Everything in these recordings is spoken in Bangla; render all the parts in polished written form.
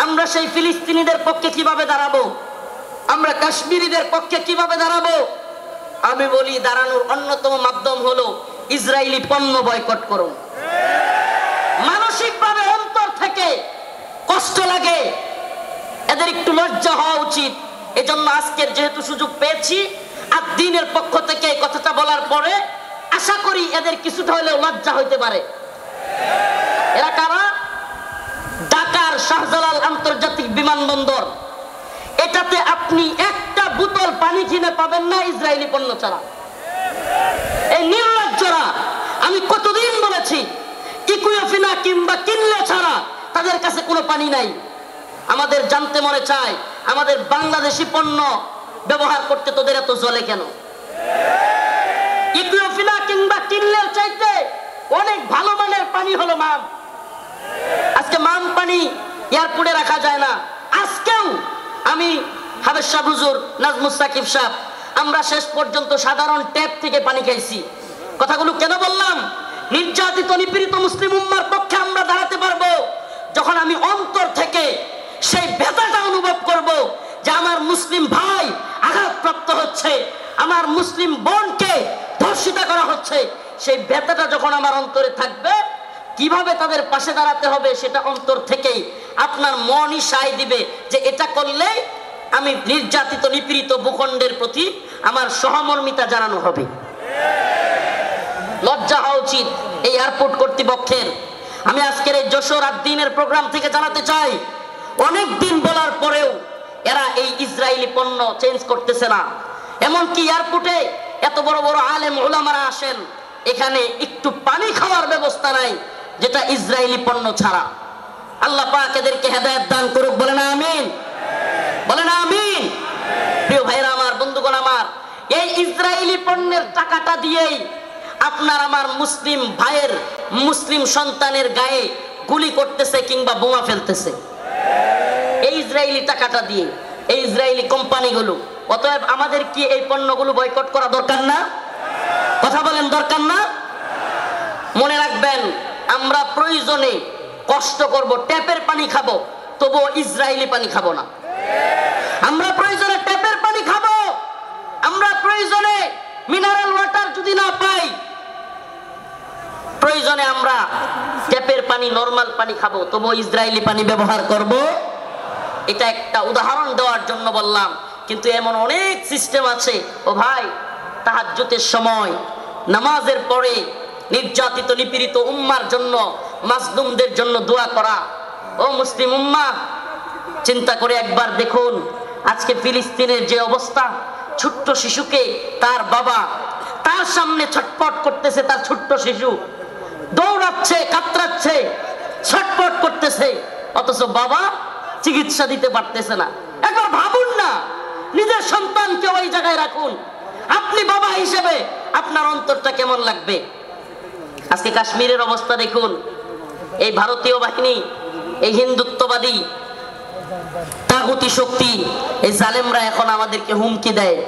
আমরা সেই ফিলিস্তিনিদের পক্ষে কিভাবে দাঁড়াবো? আমরা কাশ্মীরিদের পক্ষে কিভাবে দাঁড়াবো? আমি বলি দাঁড়ানোর অন্যতম মাধ্যম হলো ইসরায়েলি পণ্য বয়কট করুন। মানসিকভাবে অন্তর থেকে কষ্ট লাগে, এদের একটু লজ্জা হওয়া উচিত। এজন্য আজকের যেহেতু সুযোগ পেয়েছি, আর দ্বীনের পক্ষ থেকে কথাটা বলার পরে আশা করি এদের কিছুটা হলেও লজ্জা হইতে পারে। এরা কারা? ঢাকার শাহজালাল আন্তর্জাতিক বিমানবন্দর, এটাতে আপনি একটা বোতল পানি কিনে পাবেন না ইসরায়েলি পণ্য ছাড়া। এই নির্লজ্জরা, আমি কতদিন বলেছি ইকুইফিনা কিংবা কিনলে ছাড়া তাদের কাছে কোনো পানি নাই। আমাদের জানতে মনে চায় আমাদের বাংলাদেশি পণ্য ব্যবহার করতে তোদের এত জ্বলে কেন? ইকুইফিনা কিংবা কিনলের চাইতে অনেক ভালো মানের পানি হলো মাম। আজকে মাম পানি এয়ারপোর্টে রাখা যায় না। আজকেও আমি হাবেজ সাহেব হুজুর, নাজমুস সাকিব সাহেব, আমরা শেষ পর্যন্ত সাধারণ ট্যাপ থেকে পানি খাইছি। কথাগুলো কেন বললাম? নির্যাতিত নিপীড়িত মুসলিম উম্মার পক্ষে আমরা দাঁড়াতে পারবো যখন আমি অন্তর থেকে সেই ব্যথাটা অনুভব করব যে আমার মুসলিম ভাই আঘাতপ্রাপ্ত হচ্ছে, আমার মুসলিম বোনকে ধর্ষিতা করা হচ্ছে। সেই ব্যথাটা যখন আমার অন্তরে থাকবে, কিভাবে তাদের পাশে দাঁড়াতে হবে সেটা অন্তর থেকেই আপনার মনই সায় দিবে যে এটা করলে আমি নির্যাতিত নিপীড়িত ভূখণ্ডের প্রতি আমার সহমর্মিতা জানানো হবে। লজ্জা হওয়া উচিত এই এয়ারপোর্ট কর্তৃপক্ষের। আমি আজকের এই যশোর আর দ্বীনের প্রোগ্রাম থেকে জানাতে চাই, অনেক দিন বলার পরেও এরা এই ইসরায়েলি পণ্য চেঞ্জ করতেছে না। এমনকি এয়ারপোর্টে এত বড় বড় আলেম উলামারা আসেন, এখানে একটু পানি খাওয়ার ব্যবস্থা নাই যেটা ইসরায়েলি পণ্য ছাড়া। আল্লাহ পাক এদেরকে হেদায়েত দান করুক, বলেন আমিন, বলেন আমিন। প্রিয় ভাইরা আমার, বন্ধুগণ আমার, এই ইসরায়েলি পণ্যের টাকাটা দিয়েই আপনার আমার মুসলিম ভাইয়ের, মুসলিম সন্তানের গায়ে গুলি করতেছে কিংবা বোমা ফেলতেছে এই ইসরায়েলি টাকাটা দিয়ে, এই ইসরায়েলি কোম্পানিগুলো। অতএব আমাদের কি এই পণ্যগুলো বয়কট করা দরকার না? কথা বলেন, দরকার না? মনে রাখবেন, আমরা প্রয়োজনে কষ্ট করব, ট্যাপের পানি খাবো, তবুও ইসরায়েলি পানি খাবো না। আমরা প্রয়োজনে ট্যাপের পানি খাবো, আমরা প্রয়োজনে মিনারেল ওয়াটার যদি না পাই, প্রয়োজনে আমরা ট্যাপের পানি, নরমাল পানি খাবো, তবুও ইসরায়েলি পানি ব্যবহার করব। এটা একটা উদাহরণ দেওয়ার জন্য বললাম, কিন্তু এমন অনেক সিস্টেম আছে। ও ভাই, তাহাজ্জুদের সময় নামাজের পরে নির্যাতিত নিপীড়িত উম্মার জন্য, মাজলুমদের জন্য দোয়া করা। ও মুসলিম উম্মাহ, চিন্তা করে একবার দেখুন আজকে ফিলিস্তিনের যে অবস্থা। ছোট্ট শিশুকে তার বাবা তার সামনে ছটপট করতেছে, তার ছোট্ট শিশু দৌড়াচ্ছে, কাতরাচ্ছে, ছটপট করতেছে, অথচ বাবা চিকিৎসা দিতে পারতেছে না। একবার ভাবুন না, নিজের সন্তানকে ওই জায়গায় রাখুন, আপনি বাবা হিসেবে আপনার অন্তরটা কেমন লাগবে? আজকে কাশ্মীরের অবস্থা দেখুন। এই ভারতীয় বাহিনী, এই হিন্দুত্ববাদী তাগুতি শক্তি, এই জালেমরা এখন আমাদেরকে হুমকি দেয়।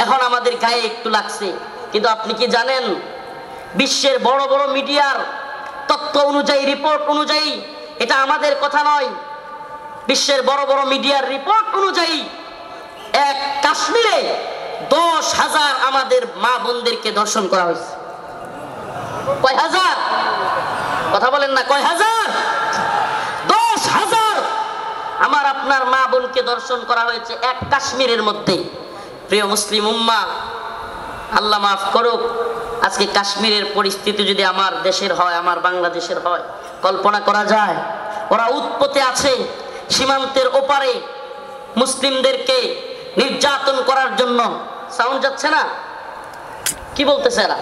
এখন আমাদের গায়ে একটু লাগছে, কিন্তু আপনি কি জানেন বিশ্বের বড় বড় মিডিয়ার তথ্য অনুযায়ী, রিপোর্ট অনুযায়ী, এটা আমাদের কথা নয়, বিশ্বের বড় বড় মিডিয়ার রিপোর্ট অনুযায়ী এক কাশ্মীরে 10,000 আমাদের মা বোনদেরকে ধর্ষণ করা হয়েছে। কয় হাজার? কথা বলেন না, কয় হাজার? 10,000 আমার আপনার মা বোনকে ধর্ষণ করা হয়েছে এক কাশ্মীরের মধ্যে। প্রিয় মুসলিম উম্মাহ, আল্লাহ মাফ করুক, আজকে কাশ্মীরের পরিস্থিতি যদি আমার দেশের হয়, আমার বাংলাদেশের হয়, কল্পনা করা যায়? ওরা উৎপত্তি আছে সীমান্তের ওপারে মুসলিমদেরকে নির্যাতন করার জন্য। সাউন্ড যাচ্ছে না? কি বলতেছে এরা?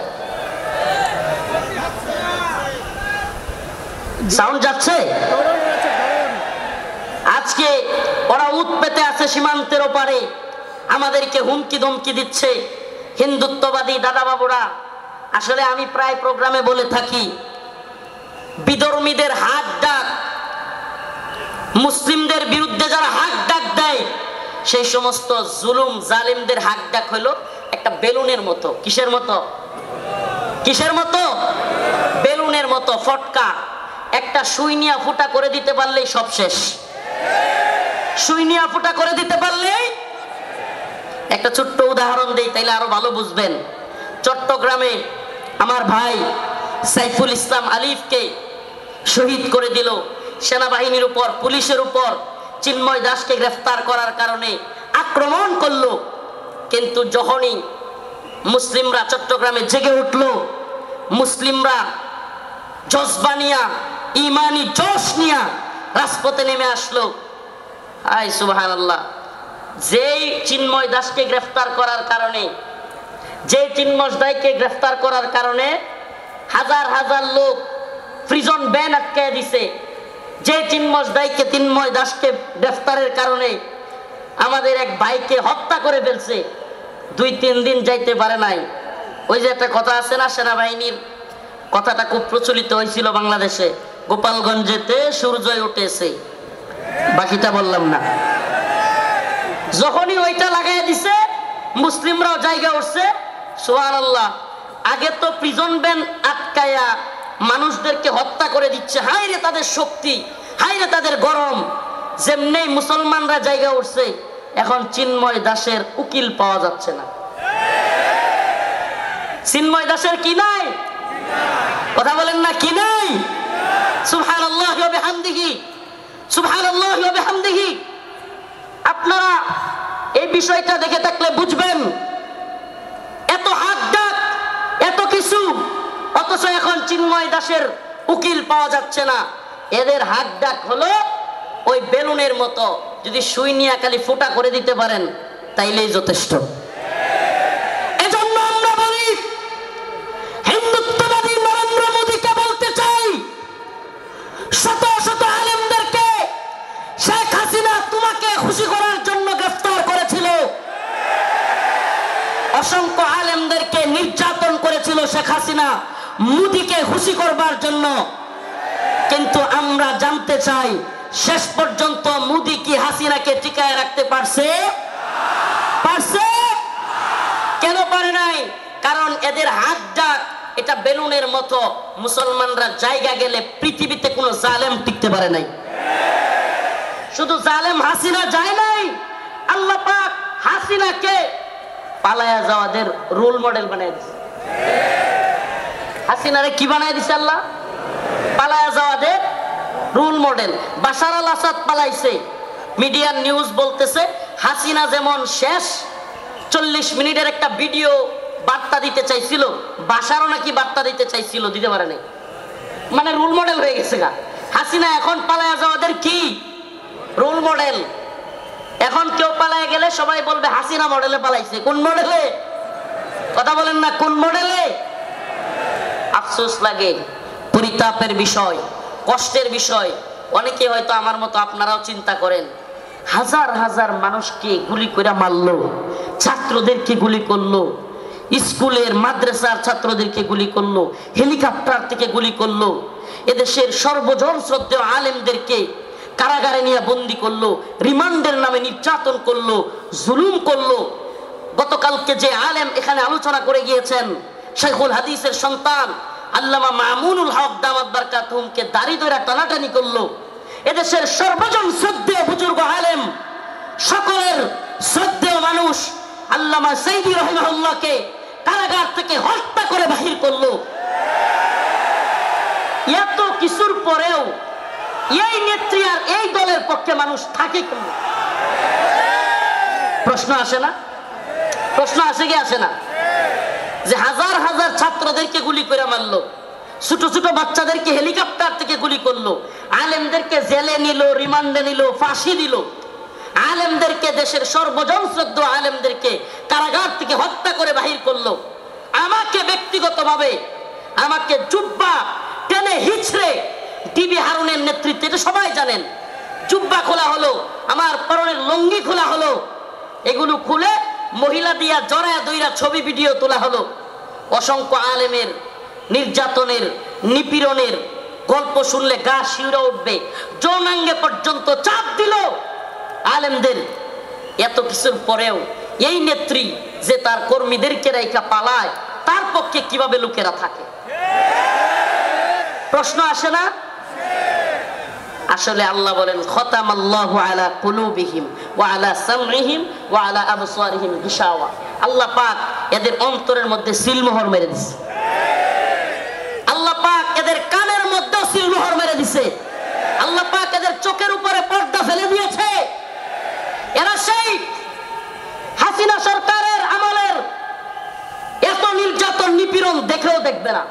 সাউন্ড যাচ্ছে? আজকে ওরা উৎপেতে আছে সীমান্তের ওপারে, আমাদেরকে হুমকি ধমকি দিচ্ছে হিন্দুত্ববাদী দাদা বাবুরা। আসলে আমি প্রায় প্রোগ্রামে বলে থাকি, বিধর্মীদের হাক ডাক, মুসলিমদের বিরুদ্ধে যারা হাক ডাক দেয়, সেই সমস্ত জুলুম জালিমদের হাক ডাক হলো একটা বেলুনের মতো। কিসের মতো? কিসের মতো? বেলুনের মতো ফটকা। একটা সুই নিয়ে ফুটা করে দিতে পারলেই সব শেষ। সুই নিয়ে ফুটা করে দিতে পারলে। একটা ছোট্ট উদাহরণ দেই, তাইলে আরো ভালো বুঝবেন। চট্টগ্রামে আমার ভাই সাইফুল ইসলাম আলিফকে শহীদ করে দিল সেনাবাহিনীর উপর, পুলিশের উপর। চিন্ময় দাসকে গ্রেফতার করার কারণে আক্রমণ করলো, কিন্তু যখনই মুসলিমরা চট্টগ্রামে জেগে উঠলো, মুসলিমরা জজবা নিয়া, ইমানি জোশ নিয়া রাজপথে নেমে আসলো। আয় সুবহানাল্লাহ। যেই চিন্ময় দাসকে গ্রেফতার করার কারণে, যে চিন্ময় দাসকে গ্রেফতার করার কারণে হাজার হাজার লোক প্রিজন ব্যান আটকায় দিছে, যে চিন্ময় দাসকে গ্রেফতারের কারণে আমাদের এক ভাইকে হত্যা করে ফেলছে, 2-3 দিন যাইতে পারে নাই। ওই যে একটা কথা আছে না, সেনাবাহিনীর কথাটা খুব প্রচলিত হয়েছিল বাংলাদেশে, গোপালগঞ্জেতে সূর্যই উঠেছে, বাকিটা বললাম না। যখনই ওইটা লাগাই দিছে, মুসলিমরাও জায়গা উঠছে। সুবহানাল্লাহ। আগে তো প্রিজন ব্যান আটকায়া মানুষদেরকে হত্যা করে দিচ্ছে, হায় রে তাদের শক্তি, হায় রে তাদের গরম। যেমনি মুসলমানরা জায়গা উঠছে, এখন চিন্ময় দাসের উকিল পাওয়া যাচ্ছে না। চিন্ময় দাসের কি নাই? কথা বলেন না, কি নাই? সুবহানাল্লাহি ওয়া বিহামদিহি, সুবহানাল্লাহি ওয়া বিহামদিহি। আপনারা এই বিষয়টা দেখে থাকলে বুঝবেন, এত হাত ডাক, এত কিছু, অথচ এখন চিন্ময় দাসের উকিল পাওয়া যাচ্ছে না। এদের হাত ডাক হলো ওই বেলুনের মতো, যদি সুই নিয়ে খালি ফুটা করে দিতে পারেন তাইলেই যথেষ্ট। এজন্য আমরা বলি, হিন্দুত্ববাদী নরেন্দ্র মোদীকে বলতে চাই, শত শত আলেমদেরকে শেখ হাসিনা তোমাকে খুশি করার জন্য গ্রেফতার করেছিল, অসংখ্য আলেমদেরকে নির্যাতন করেছিল শেখ হাসিনা মোদীকে খুশি করবার জন্য। কিন্তু আমরা জানতে চাই, শেষ পর্যন্ত মোদী কি হাসিনাকে টিকায় রাখতে পারছে? পারছে? কেন পারে নাই? কারণ এদের হাত ডাক এটা বেলুনের মতো, মুসলমানরা জায়গা গেলে পৃথিবীতে কোনো জালেম টিকতে পারে নাই। শুধু জালেম হাসিনা যায় নাই, আল্লাহ পাক হাসিনাকে পালায়া যাওয়াদের রোল মডেল বানায় দিছে। হাসিনারে কি বানায় দিছে আল্লাহ? পালায়া যাওয়াদের রোল মডেল। বাশার আল আসাদ পালাইছে, মিডিয়ার নিউজ বলতেছে হাসিনা যেমন শেষ 40 মিনিটের একটা ভিডিও বার্তা দিতে চাইছিল, বাশারও নাকি বার্তা দিতে চাইছিল, দিতে পারে নাই। মানে রোল মডেল হয়ে গেছে গা হাসিনা। এখন পালায়া যাওয়াদের কি রোল মডেল। এখন কেউ পালায় গেলে সবাই বলবে হাসিনা মডেলে পালাইছে। কোন মডেলে? কথা বলেন না, কোন মডেলে? আফসোস লাগে, পরিতাপের বিষয়, কষ্টের বিষয়। অনেকে হয়তো আমার মতো আপনারাও চিন্তা করেন, হাজার হাজার মানুষকে গুলি করে মারলো, ছাত্রদেরকে গুলি করলো, স্কুলের মাদ্রাসার ছাত্রদেরকে গুলি করলো, হেলিকপ্টার থেকে গুলি করলো, এদেশের সর্বজন শ্রদ্ধেয় আলেমদেরকে কারাগারে নিয়ে বন্দি করলো, রিমান্ডের নামে নির্যাতন করলো, জুলুম করলো। গতকালকে যে আলেম এখানে আলোচনা করে গিয়েছেন, শাইখুল হাদিসের সন্তান আল্লামা মামুনুল হক দামাত বারকাতুহুমকে দাড়ি ধরে টানাটানি করলো। এদেশের সর্বজন শ্রদ্ধেয় বুজুর্গ আলেম, সকলের শ্রদ্ধেয় মানুষ আল্লামা সাইদি রাহিমাহুল্লাহকে কারাগার থেকে হত্যা করে বাহির করলো। এত কিছুর পরেও এই নেত্রী আর এই দলের পক্ষে মানুষ থাকে কেন? প্রশ্ন আসে না? প্রশ্ন আসে কি আসে না? যে হাজার হাজার ছাত্রদেরকে গুলি করে মারলো, ছোট ছোট বাচ্চাদেরকে হেলিকপ্টার থেকে গুলি করলো, আলেমদেরকে জেলে নিল, রিমান্ডে নিল, ফাঁসি দিল, আলেমদেরকে, দেশের সর্বজন শ্রদ্ধ আলেমদেরকে কারাগার থেকে হত্যা করে বাহির করলো। আমাকে ব্যক্তিগতভাবে আমাকে জুব্বা টেনে হিচড়ে টিবি হারুনের নেতৃত্বে, এটা সবাই জানেন, জুব্বা খোলা হলো, আমার পরনের লুঙ্গি খোলা হলো, এগুলো খুলে মহিলা দিয়া জড়ায় দইরা ছবি ভিডিও তোলা হলো। অসংখ্য আলেমের নির্যাতনের, নিপীড়নের গল্প শুনলে গা শিউরে উঠবে। যৌনাঙ্গে পর্যন্ত চাপ দিল আলেমদের। এত কিছুর পরেও এই নেত্রী যে তার কর্মীদেরকে রেখা পালায়, তার পক্ষে কিভাবে লোকেরা থাকে? প্রশ্ন আসে না? আসলে আল্লাহ বলেন খতামাল্লাহু আলা কুলুবিহিম ওয়া আলা সামইহিম ওয়া আলা আবসারিহিম গিশাওয়া। আল্লাহ পাক এদের অন্তরের মধ্যে সিলমোহর মেরে দিয়েছে। আল্লাহ পাক এদের কানের মধ্যে সিলমোহর মেরে দিয়েছে। আল্লাহ পাক এদের চোখের উপরে পর্দা ফেলে দিয়েছে। এরা সেই হাসিনা সরকারের আমলের এত নির্যাতন নিপীড়ন দেখেও দেখবে না।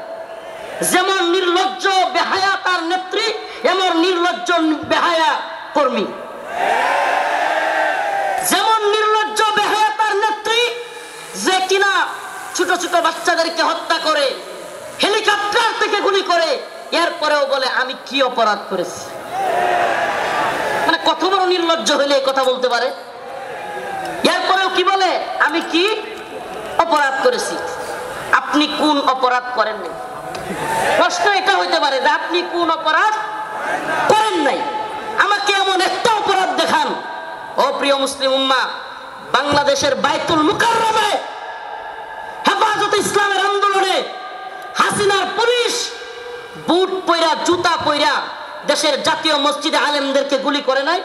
যেমন নির্লজ্জ বেহায়া তার নেত্রী, এমন নির্লজ্জ বেহায়া কর্মী। যেমন নির্লজ্জ বেহায়া তার নেত্রী, যে কিনা ছোট ছোট বাচ্চাদেরকে হত্যা করে, হেলিকপ্টার থেকে গুলি করে, এরপরেও বলে আমি কি অপরাধ করেছি। মানে কত বড় নির্লজ্জ হলে এই কথা বলতে পারে। এরপরেও কি বলে আমি কি অপরাধ করেছি। আপনি কোন অপরাধ করেননি? প্রশ্ন এটা হইতে পারে যে আপনি কোন অপরাধ করেন নাই, আমাকে এমন একটা অপরাধ দেখান। ও প্রিয় মুসলিম উম্মাহ, বাংলাদেশের বাইতুল মুকাররমে হেফাজতে ইসলামের আন্দোলনে হাসিনার পুলিশ বুট পয়রা জুতা পয়রা দেশের জাতীয় মসজিদে আলেমদেরকে গুলি করে নাই।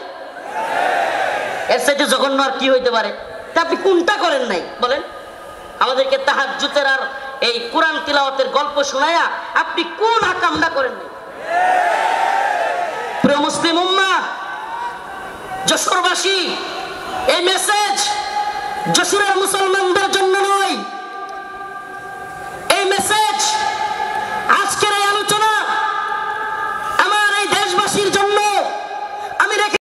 এর সাথে জঘন্য আর কি হইতে পারে? আপনি কোনটা করেন নাই বলেন? আমাদেরকে তাহাজ্জুদের আর এই কোরআন তিলাওয়াতের গল্প শোনায়া আপনি কোন আকামটা করেন নাই? প্রিয় মুসলিম উম্মাহ, যশোরবাসী, এই মেসেজ যশোরের মুসলমানদের জন্য নয়। এই মেসেজ আজকের এই আলোচনা আমার এই দেশবাসীর জন্য। আমি রেখে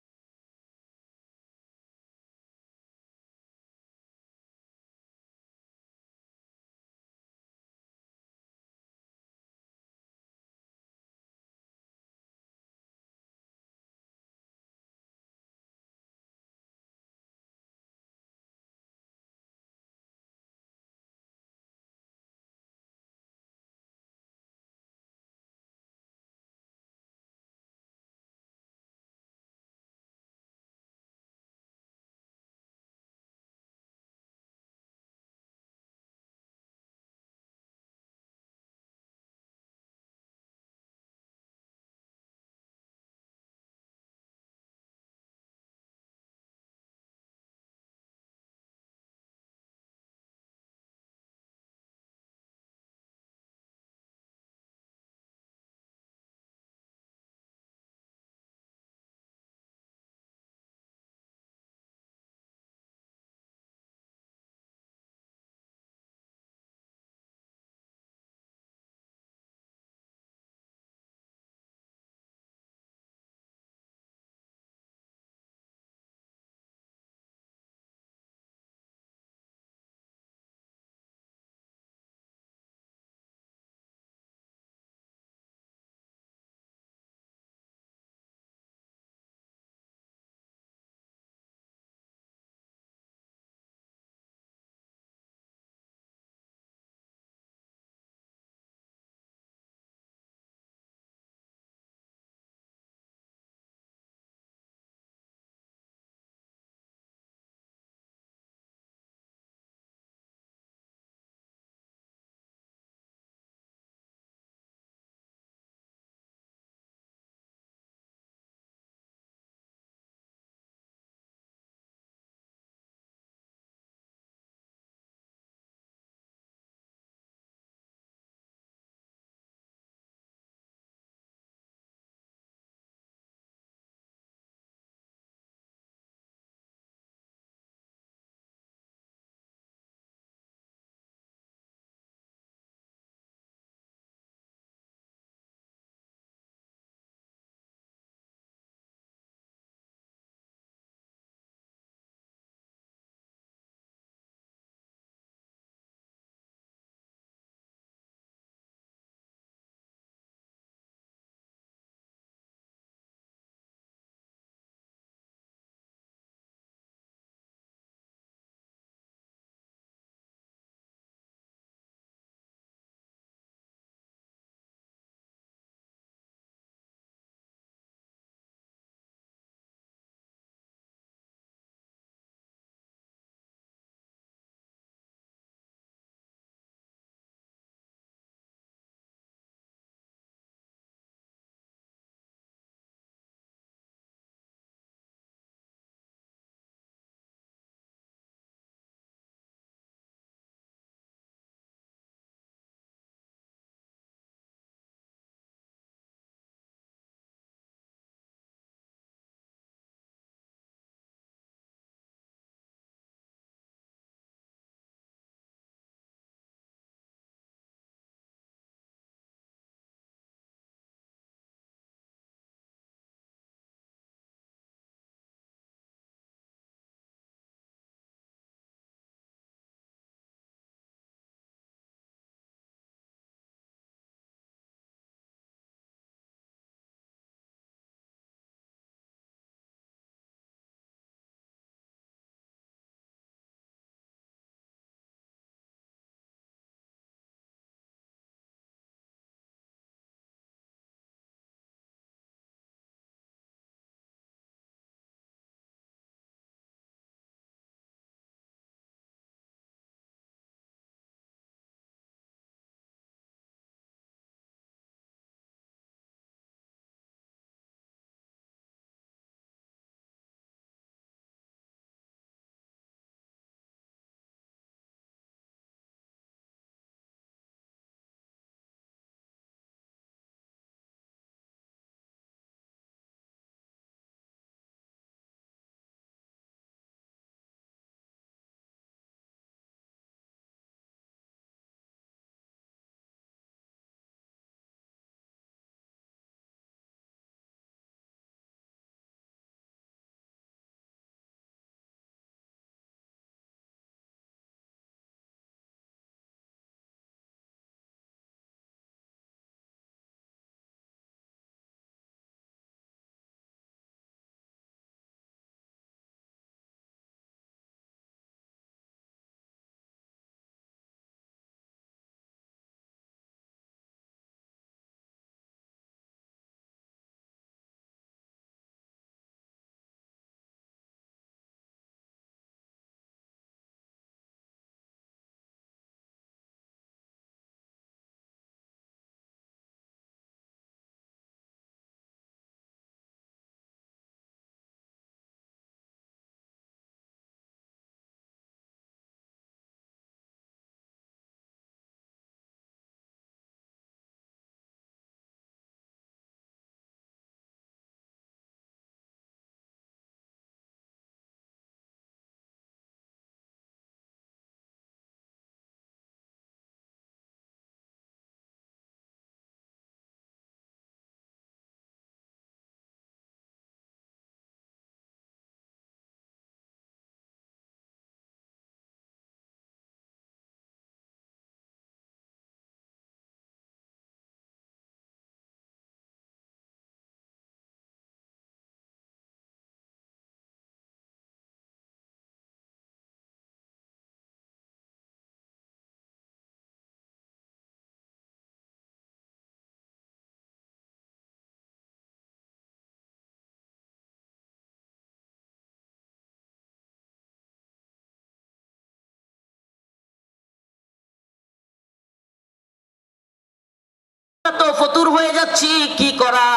ফতুর হয়ে যাচ্ছি, কি করা।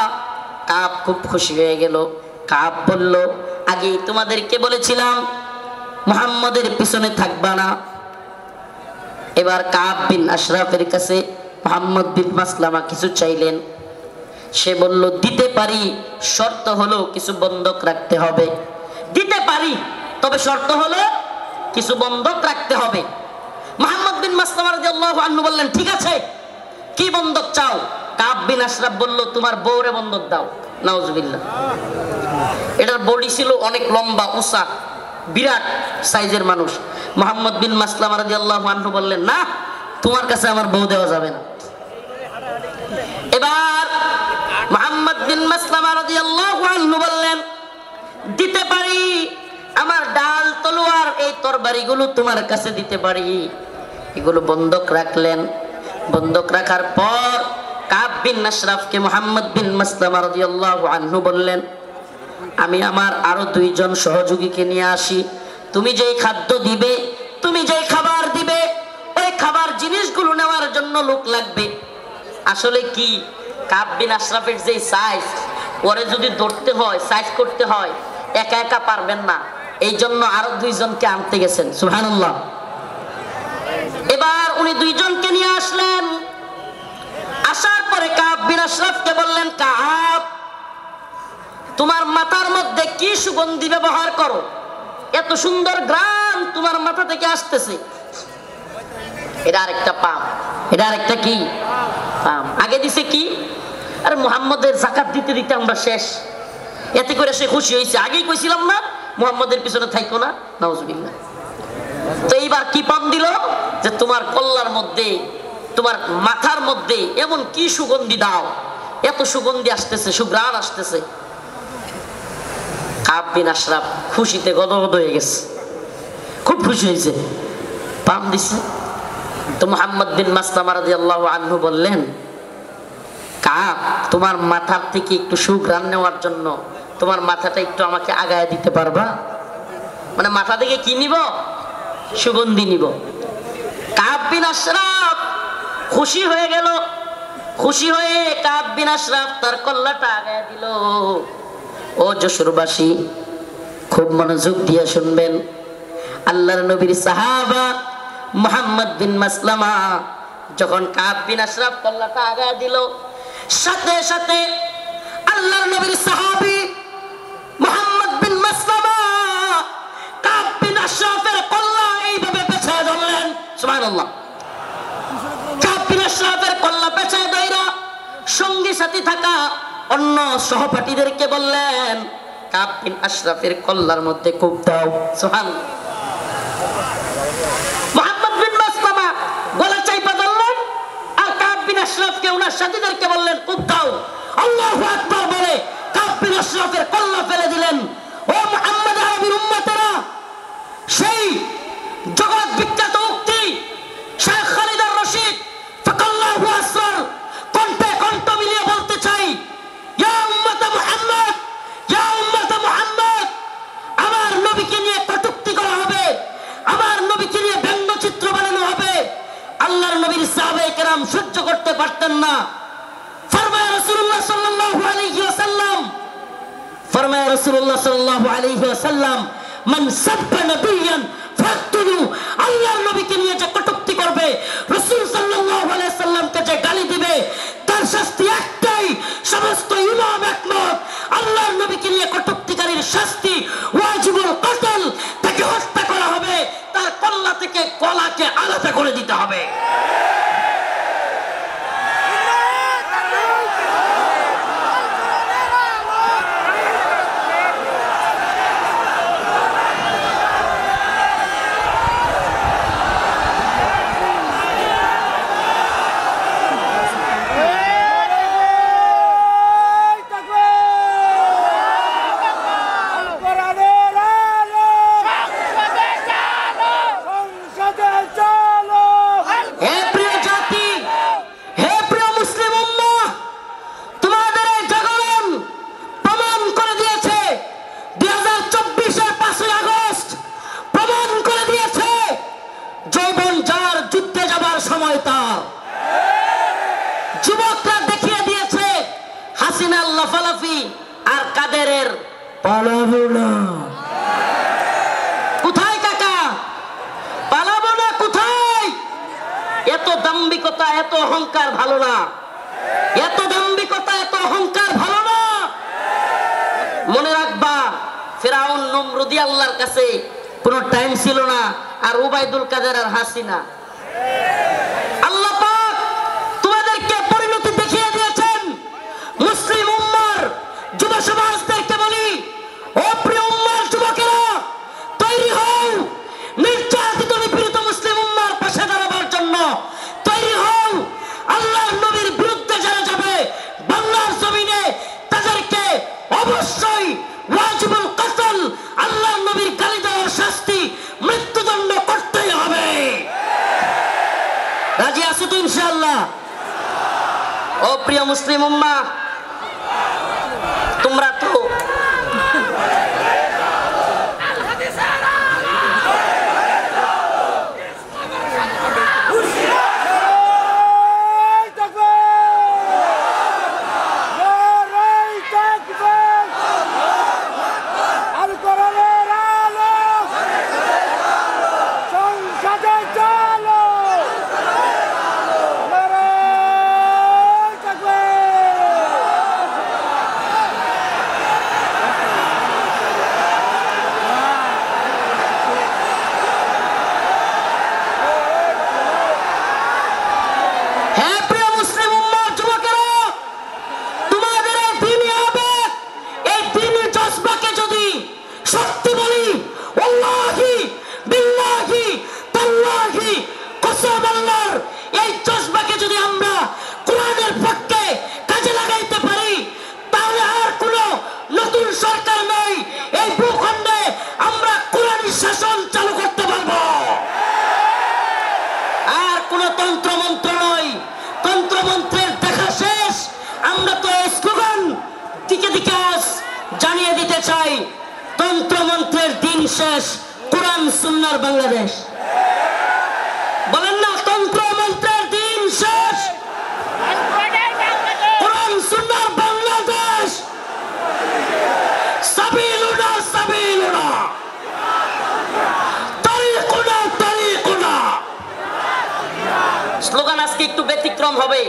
কাব খুব খুশি হয়ে গেল। কাব বলল, আগেই তোমাদেরকে বলেছিলাম মুহাম্মদের পিছনে থাকবা না। এবার কাব বিন আশরাফের কাছে মুহাম্মদ বিন মাসলামা কিছু চাইলেন। সে বলল, দিতে পারি, শর্ত হলো কিছু বন্ধক রাখতে হবে। দিতে পারি, তবে শর্ত হলো কিছু বন্ধক রাখতে হবে। মুহাম্মদ বিন মাসলামা রাদিয়াল্লাহু আনহু বললেন, ঠিক আছে, কি বন্ধক চাও? কাব বিন আশরাফ বলল, তোমার বউরে বন্ধক দাও। নাউজুবিল্লাহ। এটার বডি ছিল অনেক লম্বা, উঁচা, বিরাট সাইজের মানুষ। মুহাম্মদ বিন মাসলামা রাদিয়াল্লাহু আনহু বললেন, না, তোমার কাছে আমার বউ দেওয়া যাবে না। এবার মুহাম্মদ বিন মাসলামা রাদিয়াল্লাহু আনহু বললেন, দিতে পারি, আমার ডাল তলোয়ার এই তরবারিগুলো তোমার কাছে দিতে পারি। এগুলো বন্ধক রাখলেন। বন্ধক রাখার পর কাব বিন আশরাফকে মুহাম্মদ বিন মাসলামা রাদিয়াল্লাহু আনহু বললেন, আমি আমার আরো 2 জন সহযোগীকে নিয়ে আসি। তুমি যেই খাদ্য দিবে, তুমি যেই খাবার দিবে, ওই খাবার জিনিসগুলো নেওয়ার জন্য লোক লাগবে। আসলে কি, কাব বিন আশরাফের যে সাইজ, ওরে যদি ধরতে হয়, সাইজ করতে হয়, একা একা পারবেন না। এই জন্য আরো 2 জনকে আনতে গেছেন। সুবহানাল্লাহ। এবার উনি 2 জনকে নিয়ে আসলেন। আসার পরে কাব বিন আশরাফকে বললেন, কাব, তোমার মাথার মধ্যে কি সুগন্ধি ব্যবহার করো? এত সুন্দর গ্রাম তোমার মাথা থেকে আসতেছে। এটা আরেকটা পাম। এটা আরেকটা কি পাম। আগে দিছে কি, আরে মুহাম্মদের যাকাত দিতে দিতে আমরা শেষ। এতে করে সে খুশি হয়েছে। আগেই কইছিলাম না মুহাম্মদের পিছনে থাইকো না। নাউজুবিল্লাহ। তো এইবার কি পাম দিল, যে তোমার কল্লার মধ্যে, তোমার মাথার মধ্যে এমন কি সুগন্ধি দাও, এত সুগন্ধি আসতেছে, সুঘ্রাণ আসতেছে। কাব বিন আশরাফ খুশিতে গদগদ হয়ে গেছে, খুব খুশি হয়েছে, পাম দিছে। তো মুহাম্মদ বিন মাসলামা রাদিয়াল্লাহু আনহু বললেন, কাব, তোমার মাথার থেকে একটু সুঘ্রাণ নেওয়ার জন্য তোমার মাথাটা একটু আমাকে আগায় দিতে পারবা? মানে মাথা থেকে কি নিব? সুগন্ধি নিব। কাব বিন আশরাফ খুশি হয়ে গেল। খুশি হয়ে কাব বিন আশরাফ তার কল্লাটা আগায় দিল। ও যশোরবাসী, খুব মনোযোগ দিয়ে শুনবেন। আল্লাহর নবীর সাহাবা মুহাম্মদ বিন মাসলামা যখন কাব বিন আশরাফ কল্লাটা আগায় দিল, সাথে সাথে আল্লাহর নবীর সাহাবী মুহাম্মদ বিন মাসলামা কাব বিন আশরাফের কল্লা এইভাবে পেছায় ধরলেন। সুবহানাল্লাহ। কাব বিন আশরাফের কল্লা পেছায় ধইরা সঙ্গী সাথী থাকা অন্য সহপাঠীদেরকে বললেন, কাব বিন আশরাফের কল্লার মধ্যে কূপ দাও। সুবহানাল্লাহ। মুহাম্মদ বিন মাসলামা গলা চাইপা ধরলেন, আর কাব বিন আশরাফকে ওনার সাথীদেরকে বললেন, কূপ দাও। আল্লাহু আকবার বলে কাব বিন আশরাফের কল্লা ফেলে দিলেন। ও মুহাম্মদ আরবির উম্মতেরা, সেই জগৎ বিখ্যাত উক্তি শেখ খালিদ আর রশিদ ফাকাল্লাহু আসর কণ্ঠে কণ্ঠ মিলিয়ে বলতে চাই, ইয়া উম্মত মুহাম্মদ, ইয়া উম্মত মুহাম্মদ, আমার নবীকে নিয়ে কটূক্তি করা হবে, আমার নবীকে নিয়ে ব্যঙ্গচিত্র বানানো হবে। আল্লাহর নবীর সাহাবায়ে কেরাম সহ্য করতে পারতেন না। ফরমায় রাসূলুল্লাহ সাল্লাল্লাহু আলাইহি ওয়াসাল্লাম, ফরমায় রাসূলুল্লাহ সাল্লাল্লাহু আলাইহি ওয়াসাল্লাম, মান সাব্বা নবিয়ান ফাকতুলু, আল্লাহর নবীকে নিয়ে যে কটূক্তি করবে, রাসূল সাল্লাল্লাহু আলাইহি সাল্লামকে যে গালি দিবে, তার শাস্তি একটাই। সমস্ত ইমাম একমত, আল্লাহর নবীকে নিয়ে কটূক্তিকারীর শাস্তি ওয়াজিবুল কতল, তাকে হত্যা করা হবে, তার কল্লা থেকে গলাকে আলাদা করে দিতে হবে। যুবকরা দেখি লাফালাফি আর কাদেরের পালাবো না। কোথায় কাকা? পালাবো না কোথায়? এত দাম্ভিকতা, এত অহংকার ভালো না। এত দাম্ভিকতা, এত অহংকার ভালো না। মনে রাখবা, ফিরাউন নমরুদি আল্লাহর কাছে কোনো টাইম ছিল না, আর উবাইদুল কাদের আর হাসিনা। আল্লাহ পাক তোমাদেরকে পরিণতি দেখিয়ে দিয়েছেন। মুসলিম উম্মার যুব সমাজদেরকে বলি, ও প্রিয় উম্মার যুবকেরা, তৈরি হও নির্যাতিত নিপীড়িত মুসলিম উম্মার পাশে দাঁড়াবার জন্য। তৈরি হও আল্লাহর নবীর বিরুদ্ধে যারা যাবে বাংলার জমিনে, তাদেরকে অবশ্যই ওয়াজিবুল কতল, আল্লাহর নবীর গালি দেওয়ার শাস্তি, মৃত্যুদণ্ড করতেই হবে। রাজি আছো তো ইনশাআল্লাহ? ও প্রিয় মুসলিম উম্মাহ, তোমরা তো জানিয়ে দিতে চাই, তন্ত্রমন্ত্রের দিন শেষ, কোরআন সুন্নাহর বাংলাদেশ। বলেন না, তন্ত্রমন্ত্রের দিন শেষ, কোরআন সুন্নাহর বাংলাদেশ। সাবিলুনা সাবিলুনা, তারিকুনা তারিকুনা। স্লোগান আজকে একটু ব্যতিক্রম হবে।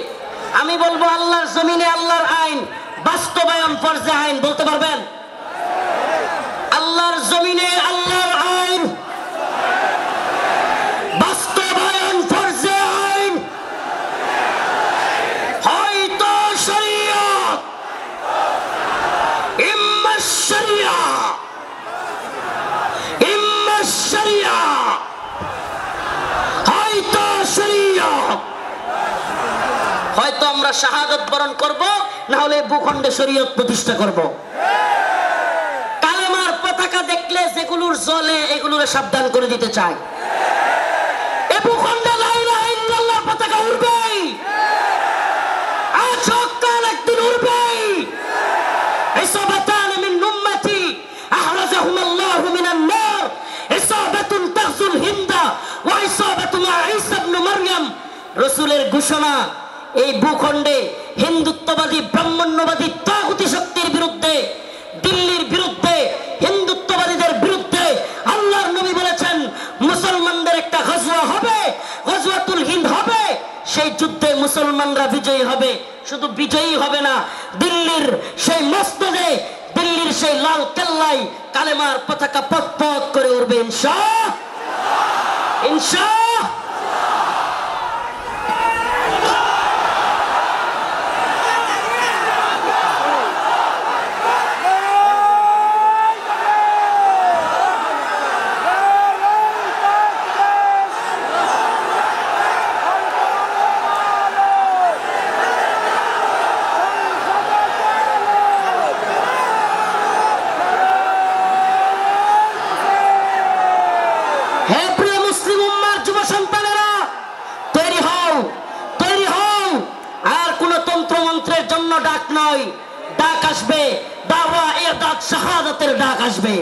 আমি বলবো আল্লাহর জমিনে আল্লাহর আইন বাস্তবায়ন ফরজে আইন। বলতে পারবেন? আল্লাহর জমিনে আল্লাহর আইন বাস্তবায়ন ফরজে আইন। হয়তো শরীয়ত, ইম্মা শরিয়া, ইম্মা শরিয়া, হয়তো শরীয়ত। হয়তো আমরা শাহাদাত বরণ করব, না হলে ভূখণ্ডে শরীয়ত প্রতিষ্ঠা করব। কালেমার পতাকা দেখলে যেগুলোর জ্বলে, এগুলোর সাবধান করে দিতে চাই। এ ভূখণ্ডে লা ইলাহা ইল্লাল্লাহর পতাকা উড়বেই, আজ হোক কাল একদিন উড়বেই। ইসাবাতান মিন উম্মতি আহরাজাহুম আল্লাহু মিনান নার, ইসাবাতুন তাগজুল হিন্দা ওয়া ইসাবাতু মা ঈসা ইবনে মারইয়াম। রাসূলের ঘোষণা, এই ভূখণ্ডে হিন্দুত্ববাদী ব্রাহ্মণ্যবাদী তাগুতি শক্তির বিরুদ্ধে, দিল্লির বিরুদ্ধে, হিন্দুত্ববাদীদের বিরুদ্ধে আল্লাহর নবী বলেছেন মুসলমানদের একটা গজওয়া হবে, গজওয়াতুল হিন্দ হবে। সেই যুদ্ধে মুসলমানরা বিজয়ী হবে। শুধু বিজয়ী হবে না, দিল্লির সেই মসনদে, দিল্লির সেই লাল কেল্লায় কালেমার পতাকা পথ পথ করে উঠবে ইনশাআল্লাহ, ইনশাআল্লাহ। ডাক নয়, ডাক আসবে দাওয়া ইরদাদ শাহাদাতের ডাক আসবে।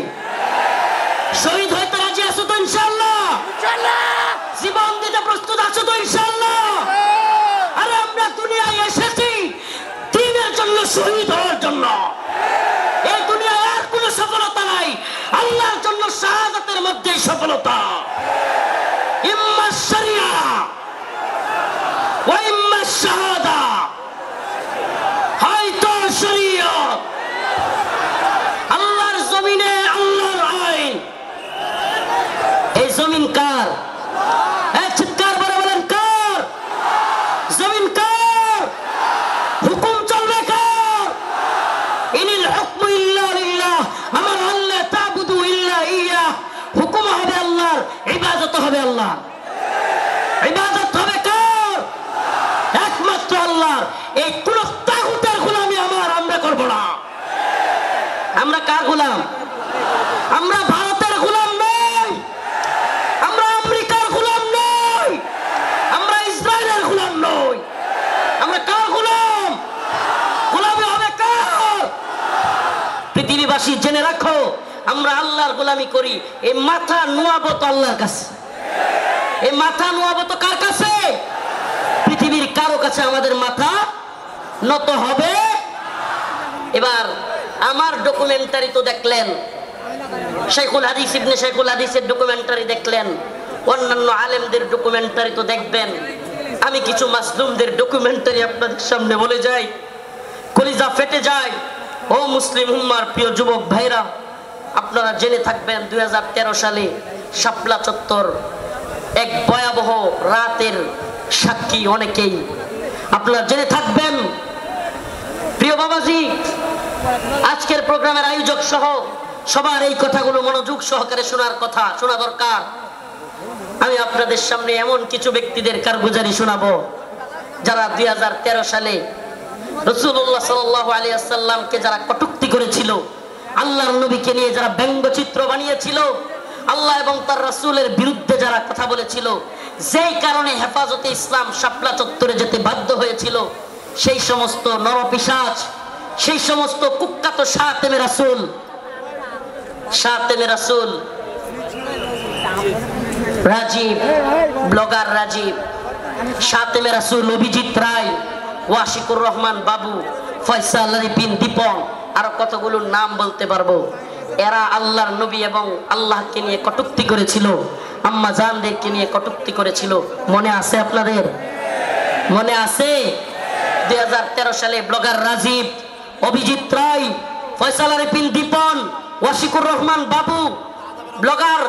শহীদ হইতে রাজি আছো তো ইনশাআল্লাহ? ইনশাআল্লাহ। জীবন দিতে প্রস্তুত আছো তো ইনশাআল্লাহ? আরে আমরা দুনিয়ায় এসেছি দিনের জন্য, শহীদ হওয়ার জন্য। এই দুনিয়ায় আর কোনো সফলতা নাই, আল্লাহর জন্য শাহাদাতের মধ্যেই সফলতা। ইম্মা শরিয়া ওয়া ইম্মা শাহাদা, হয়তো শরীয়ত, আল্লাহর জমিনে আল্লাহর আইন। এই জমিন কার? চিৎকার করে বলেন কার? জমিন কার? হুকুম চলবে কার? ইনিল হুকমু ইল্লা লিল্লাহ, আমার আল্লাহ তা'বুদু ইল্লা ইয়্যাহ। হুকুম হবে আল্লাহর, ইবাদত হবে আল্লাহর। ইবাদত হবে কার? একমাত্র আল্লাহর। এই কোন তাগুতের গোলামি আমরা করব না। আমরা কার গোলাম? আমরা ভারতের গোলাম নই, আমরা আমেরিকার গোলাম নই, আমরা ইসরায়েলের গোলাম নই। আমরা কার গোলাম? গোলামি হবে কার? পৃথিবীবাসী জেনে রাখো, আমরা আল্লাহর গোলামি করি। এই মাথা নোয়াবো তো আল্লাহর কাছে। এই মাথা নোয়াবো তো কার কাছে? পৃথিবীর কারো কাছে আমাদের মাথা নত হবে? এবার আমার ডকুমেন্টারি তো দেখলেন, শাইখুল হাদিস ইবনে শাইখুল হাদিসের ডকুমেন্টারি দেখলেন, অন্যান্য আলেমদের ডকুমেন্টারি তো দেখবেন। আমি কিছু মাসলুমদের ডকুমেন্টারি আপনাদের সামনে বলে যাই, কলিজা ফেটে যায়। ও মুসলিম উম্মার প্রিয় যুবক ভাইরা, আপনারা জেনে থাকবেন 2013 সালে শাপলা চত্বর এক ভয়াবহ রাতের সাক্ষী অনেকেই। আপনারা জেনে থাকবেন। প্রিয় বাবাজি, আজকের প্রোগ্রামের আয়োজক সহ সবার এই কথাগুলো মনোযোগ সহকারে শোনা দরকার। আমি আপনাদের সামনে এমন কিছু ব্যক্তিদের কারগুজারি শোনাবো যারা 2013 সালে রাসূলুল্লাহ সাল্লাল্লাহু আলাইহি ওয়াসাল্লামকে যারা কটূক্তি করেছিল, আল্লাহর নবীকে নিয়ে যারা ব্যঙ্গচিত্র বানিয়েছিল, আল্লাহ এবং তার রাসূলের বিরুদ্ধে যারা কথা বলেছিল, যেই কারণে হেফাজতে ইসলাম শাপলা চত্বরে যেতে বাধ্য হয়েছিল, সেই সমস্ত নরপিশাচ, সেই সমস্ত কুখ্যাত শাতেমে রাসূল রাজীব, ব্লগার রাজীব, শাতেমে রাসূল অভিজিৎ রায়, ওয়াশিকুর রহমান বাবু, ফয়সাল বিন দীপন, আরো কতগুলো নাম বলতে পারবো। এরা আল্লাহর নবী এবং আল্লাহকে নিয়ে কটূক্তি করেছিল, আম্মা জানদেরকে নিয়ে কটূক্তি করেছিল। মনে আছে আপনাদের? মনে আছে? 2013 সালে ব্লগার রাজীব, অভিজিৎ রায়, ফয়সাল বিন দীপন, ওয়াশিকুর রহমান বাবু, ব্লগার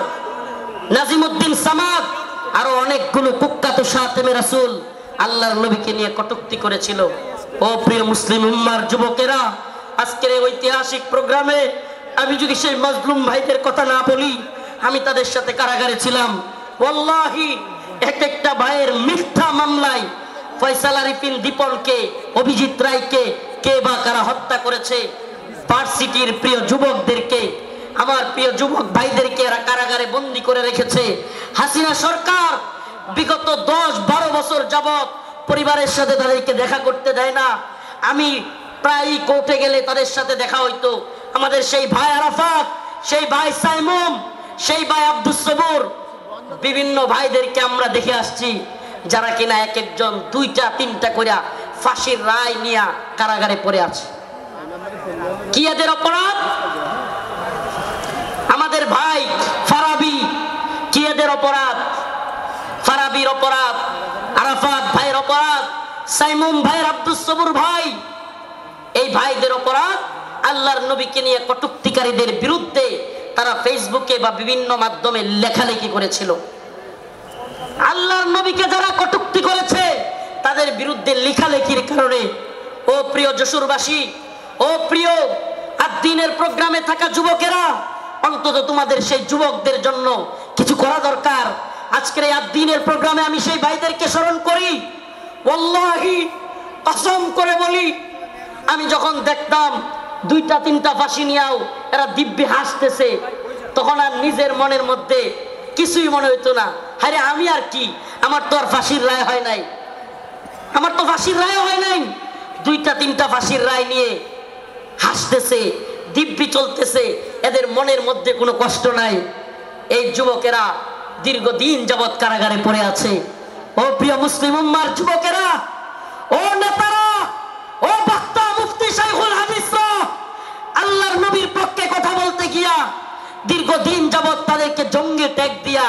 নাজিমউদ্দিন সামাদ, আরো অনেকগুলো কুখ্যাত শাতেমে রাসূল আল্লাহর নবীকে নিয়ে কটূক্তি করেছিল। ও প্রিয় মুসলিম উম্মার যুবকেরা, আজকের এই ঐতিহাসিক প্রোগ্রামে আমি যদি সেই মাজলুম ভাইদের কথা না বলি, আমি তাদের সাথে কারাগারে ছিলাম। ওয়াল্লাহি এক একটা ভাইয়ের মিথ্যা মামলায় ফয়সাল বিন দীপনকে, অভিজিৎ রায়কে কে বা কারা হত্যা করেছে, ভার্সিটির প্রিয় যুবকদেরকে, আমার প্রিয় যুবক ভাইদেরকে এরা কারাগারে বন্দী করে রেখেছে। হাসিনা সরকার বিগত 10-12 বছর যাবত পরিবারের সাথে তাদেরকে দেখা করতে দেয় না। আমি প্রায়ই কোর্টে গেলে তাদের সাথে দেখা হইতো। আমাদের সেই ভাই আরাফাত, সেই ভাই সাইমুম, সেই ভাই আব্দুস সবুর, বিভিন্ন ভাইদেরকে আমরা দেখে আসছি যারা কিনা এক একজন 2টা-3টা করে ফাঁসির রায় নিয়ে কারাগারে পড়ে আছে। কি এদের অপরাধ? আমাদের ভাই ফারাবি, কি এদের অপরাধ? ফারাবির অপরাধ, আরাফাত ভাইয়ের অপরাধ, সাইমুম ভাইয়ের, আব্দুস সবুর ভাই, এই ভাইদের অপরাধ আল্লাহর নবীকে নিয়ে কটূক্তিকারীদের বিরুদ্ধে তারা ফেসবুকে বা বিভিন্ন মাধ্যমে লেখালেখি করেছিল। আল্লাহর নবীকে যারা কটূক্তি করেছে তাদের বিরুদ্ধে লেখালেখির কারণে, ও প্রিয় যশোরবাসী, ও প্রিয় আদ-দ্বীনের প্রোগ্রামে থাকা যুবকেরা, অন্তত তোমাদের সেই যুবকদের জন্য কিছু করা দরকার। আজকের এই আদ-দ্বীনের প্রোগ্রামে আমি সেই ভাইদেরকে স্মরণ করি। ওয়াল্লাহি কসম করে বলি, আমি যখন দেখতাম 2টা-3টা ফাঁসি নিয়েও এরা দিব্যি হাসতেছে, তখন আর নিজের মনের মধ্যে কিছুই মনে হইতো না। আরে আমি আর কি, আমার তো আর ফাঁসির রায় হয় নাই, আমার তো ফাঁসির রায় হয় নাই। 2টা-3টা ফাঁসির রায় নিয়ে হাসতেছে, দিব্যি চলতেছে, এদের মনের মধ্যে কোনো কষ্ট নাই। এই যুবকেরা দীর্ঘদিন যাবৎ কারাগারে পড়ে আছে। ও প্রিয় মুসলিম উম্মার যুবকেরা, ও নেতারা, ও বক্তা মুফতি আল্লাহর নবীর পক্ষে কথা বলতে গিয়া দীর্ঘদিন যাবৎ তাদেরকে জঙ্গি ট্যাগ দিয়া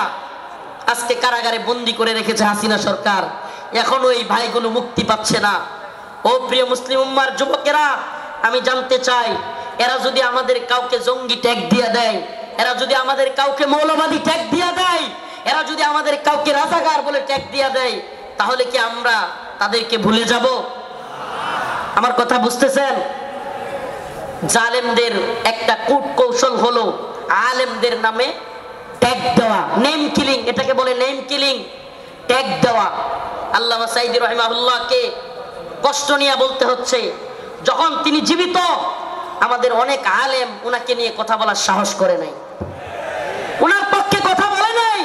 আজকে কারাগারে বন্দী করে রেখেছে হাসিনা সরকার। এখনো এই ভাইগুলো মুক্তি পাচ্ছে না। ও প্রিয় মুসলিম উম্মার যুবকেরা, আমি জানতে চাই, এরা যদি আমাদের কাউকে জঙ্গি ট্যাগ দিয়ে দেয়, এরা যদি আমাদের কাউকে মৌলবাদী ট্যাগ দিয়ে দেয়, এরা যদি আমাদের কাউকে রাজাকার বলে ট্যাগ দিয়ে দেয়, তাহলে কি আমরা তাদেরকে ভুলে যাব? আমার কথা বুঝতেছেন? জালেমদের একটা কূট কৌশল হলো আলেমদের নামে ট্যাগ দেওয়া, নেম কিলিং, এটাকে বলে নেম কিলিং, ট্যাগ দেওয়া। আল্লামা সাঈদী রাহিমাহুল্লাহকে কষ্ট নিয়ে বলতে হচ্ছে, যখন তিনি জীবিত আমাদের অনেক আলেম ওনাকে নিয়ে কথা বলার সাহস করে নাই, ওনার পক্ষে কথা বলে নাই।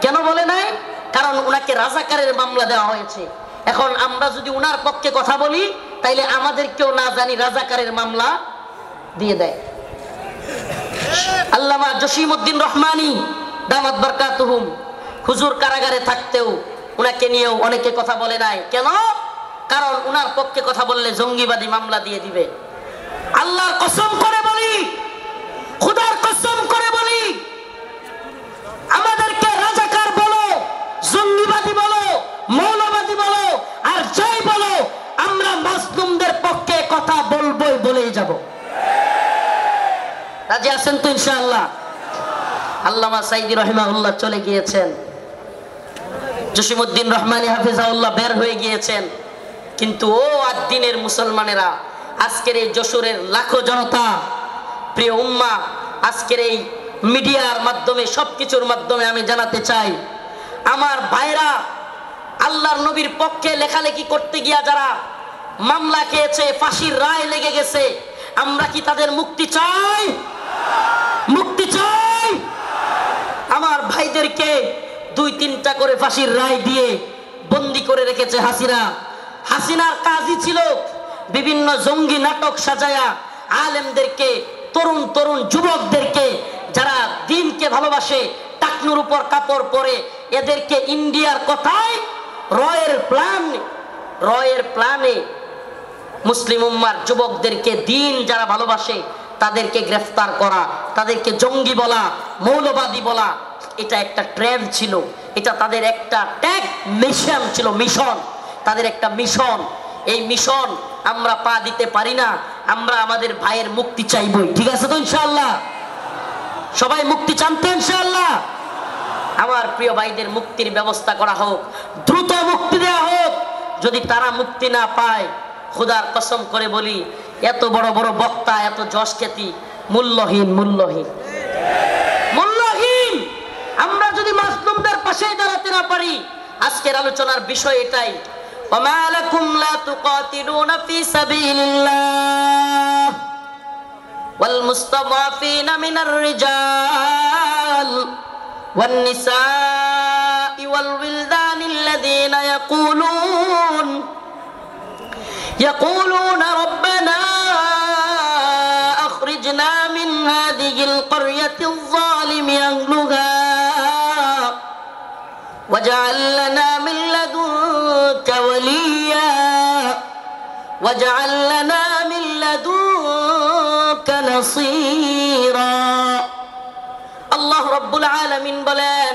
কেন বলে নাই? কারণ ওনাকে রাজাকারের মামলা দেওয়া হয়েছে। এখন আমরা যদি ওনার পক্ষে কথা বলি, তাইলে আমাদেরকেও না জানি রাজাকারের মামলা দিয়ে দেয়। আল্লামা জসিমউদ্দিন রহমানী দামাত বারকাতুহুম হুজুর কারাগারে থাকতেও ওনাকে নিয়েও অনেকে কথা বলে নাই। কেন? কারণ ওনার পক্ষে কথা বললে জঙ্গিবাদী মামলা দিয়ে দিবে। আল্লাহর কসম করে বলি, খোদার কসম করে বলি, আমাদেরকে রাজাকার বলো, জঙ্গিবাদী বলো, মৌলবাদী বলো, আর যাই বলো, আমরা মাজলুমদের পক্ষে কথা বলবোই, বলেই যাব। রাজি আছেন তো ইনশাআল্লাহ? আল্লামা সাঈদী রাহিমাহুল্লাহ চলে গিয়েছেন, জসিমউদ্দিন রহমানী হাফিজাহুল্লাহ বের হয়ে গিয়েছেন, কিন্তু ও আদ-দ্বীনের মুসলমানেরা, আজকের এই যশোরের লাখো জনতা, প্রিয় উম্মাহ, আজকের এই মিডিয়ার মাধ্যমে, সবকিছুর মাধ্যমে আমি জানাতে চাই, আমার ভাইরা আল্লাহর নবীর পক্ষে লেখালেখি করতে গিয়া যারা মামলা খেয়েছে, ফাঁসির রায় লেগে গেছে, আমরা কি তাদের মুক্তি চাই? মুক্তি চাই। আমার ভাইদেরকে 2-3টা করে ফাঁসির রায় দিয়ে বন্দী করে রেখেছে হাসিনা। হাসিনার কাজই ছিল বিভিন্ন জঙ্গি নাটক সাজায়া আলেমদেরকে, তরুণ তরুণ যুবকদেরকে যারা দ্বীনকে ভালোবাসে, টাকনুর উপর কাপড় পরে, এদেরকে ইন্ডিয়ার কথায় রয়ের প্ল্যানে মুসলিম উম্মার যুবকদেরকে, দ্বীন যারা ভালোবাসে তাদেরকে গ্রেফতার করা, তাদেরকে জঙ্গি বলা, মৌলবাদী বলা, এটা একটা ট্রেন্ড ছিল, এটা তাদের একটা ট্যাগ মিশন ছিল, মিশন, তাদের একটা মিশন। এই মিশন আমরা পা দিতে পারি না। আমরা আমাদের ভাইয়ের মুক্তি চাইবই, ঠিক আছে তো ইনশাআল্লাহ? সবাই মুক্তি চান তো ইনশাআল্লাহ? আমার প্রিয় ভাইদের মুক্তির ব্যবস্থা করা হোক, দ্রুত মুক্তি দেওয়া হোক। যদি তারা মুক্তি না পায়, খোদার কসম করে বলি, এত বড় বড় বক্তা, এত যশ খ্যাতি মূল্যহীন, মূল্যহীন, মূল্যহীন। আমরা যদি মাজলুমদের পাশে দাঁড়াতে না পারি, আজকের আলোচনার বিষয় এটাই, ওমা লাকুম লা তুকাতিলুনা ফি সাবিলিল্লাহ ওয়াল মুস্তাদাফিনা মিনার রিজাল ওয়ান নিসাই ওয়াল উইলদানিল্লাযীনা يقولون ربنا أخرجنا من هذه القرية الظالم أهلها واجعل لنا من لدنك وليا واجعل لنا من لدنك نصيرا الله رب العالمين বলেন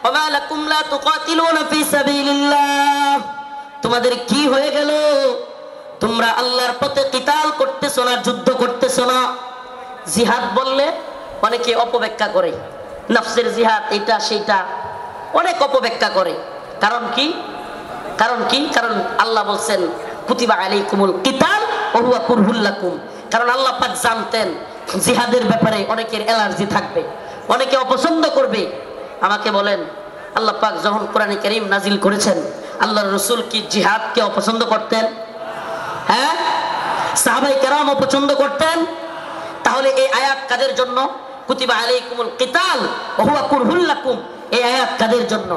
وما لكم لا تقاتلون في سبيل الله তোমাদের কি হয়ে গেল? তোমরা আল্লাহর পথে কিতাল করতেছো না, যুদ্ধ করতেছো না। জিহাদ বললে অনেকে অপব্যাখ্যা করে, নফসের জিহাদ, এটা সেটা অনেক অপব্যাখ্যা করে। কারণ কি? কারণ আল্লাহ বলছেন কুতিবা আলাইকুমুল কিতাল ওয়া হুয়া কুরহুল লাকুম। কারণ আল্লাহ পাক জানতেন জিহাদের ব্যাপারে অনেকের অ্যালার্জি থাকবে, অনেকে অপছন্দ করবে। আমাকে বলেন, আল্লাহ পাক যখন কোরআনে কারীম নাজিল করেছেন, আল্লাহর রাসূল কি জিহাদকে অপছন্দ করতেন? হ্যাঁ, সাহাবায়ে কেরাম অপছন্দ করতেন। তাহলে এই আয়াত কাদের জন্য? কুতিবা আলাইকুমুল কিতাল ওয়া হুয়া কুরহুল লাকুম, এই আয়াত কাদের জন্য?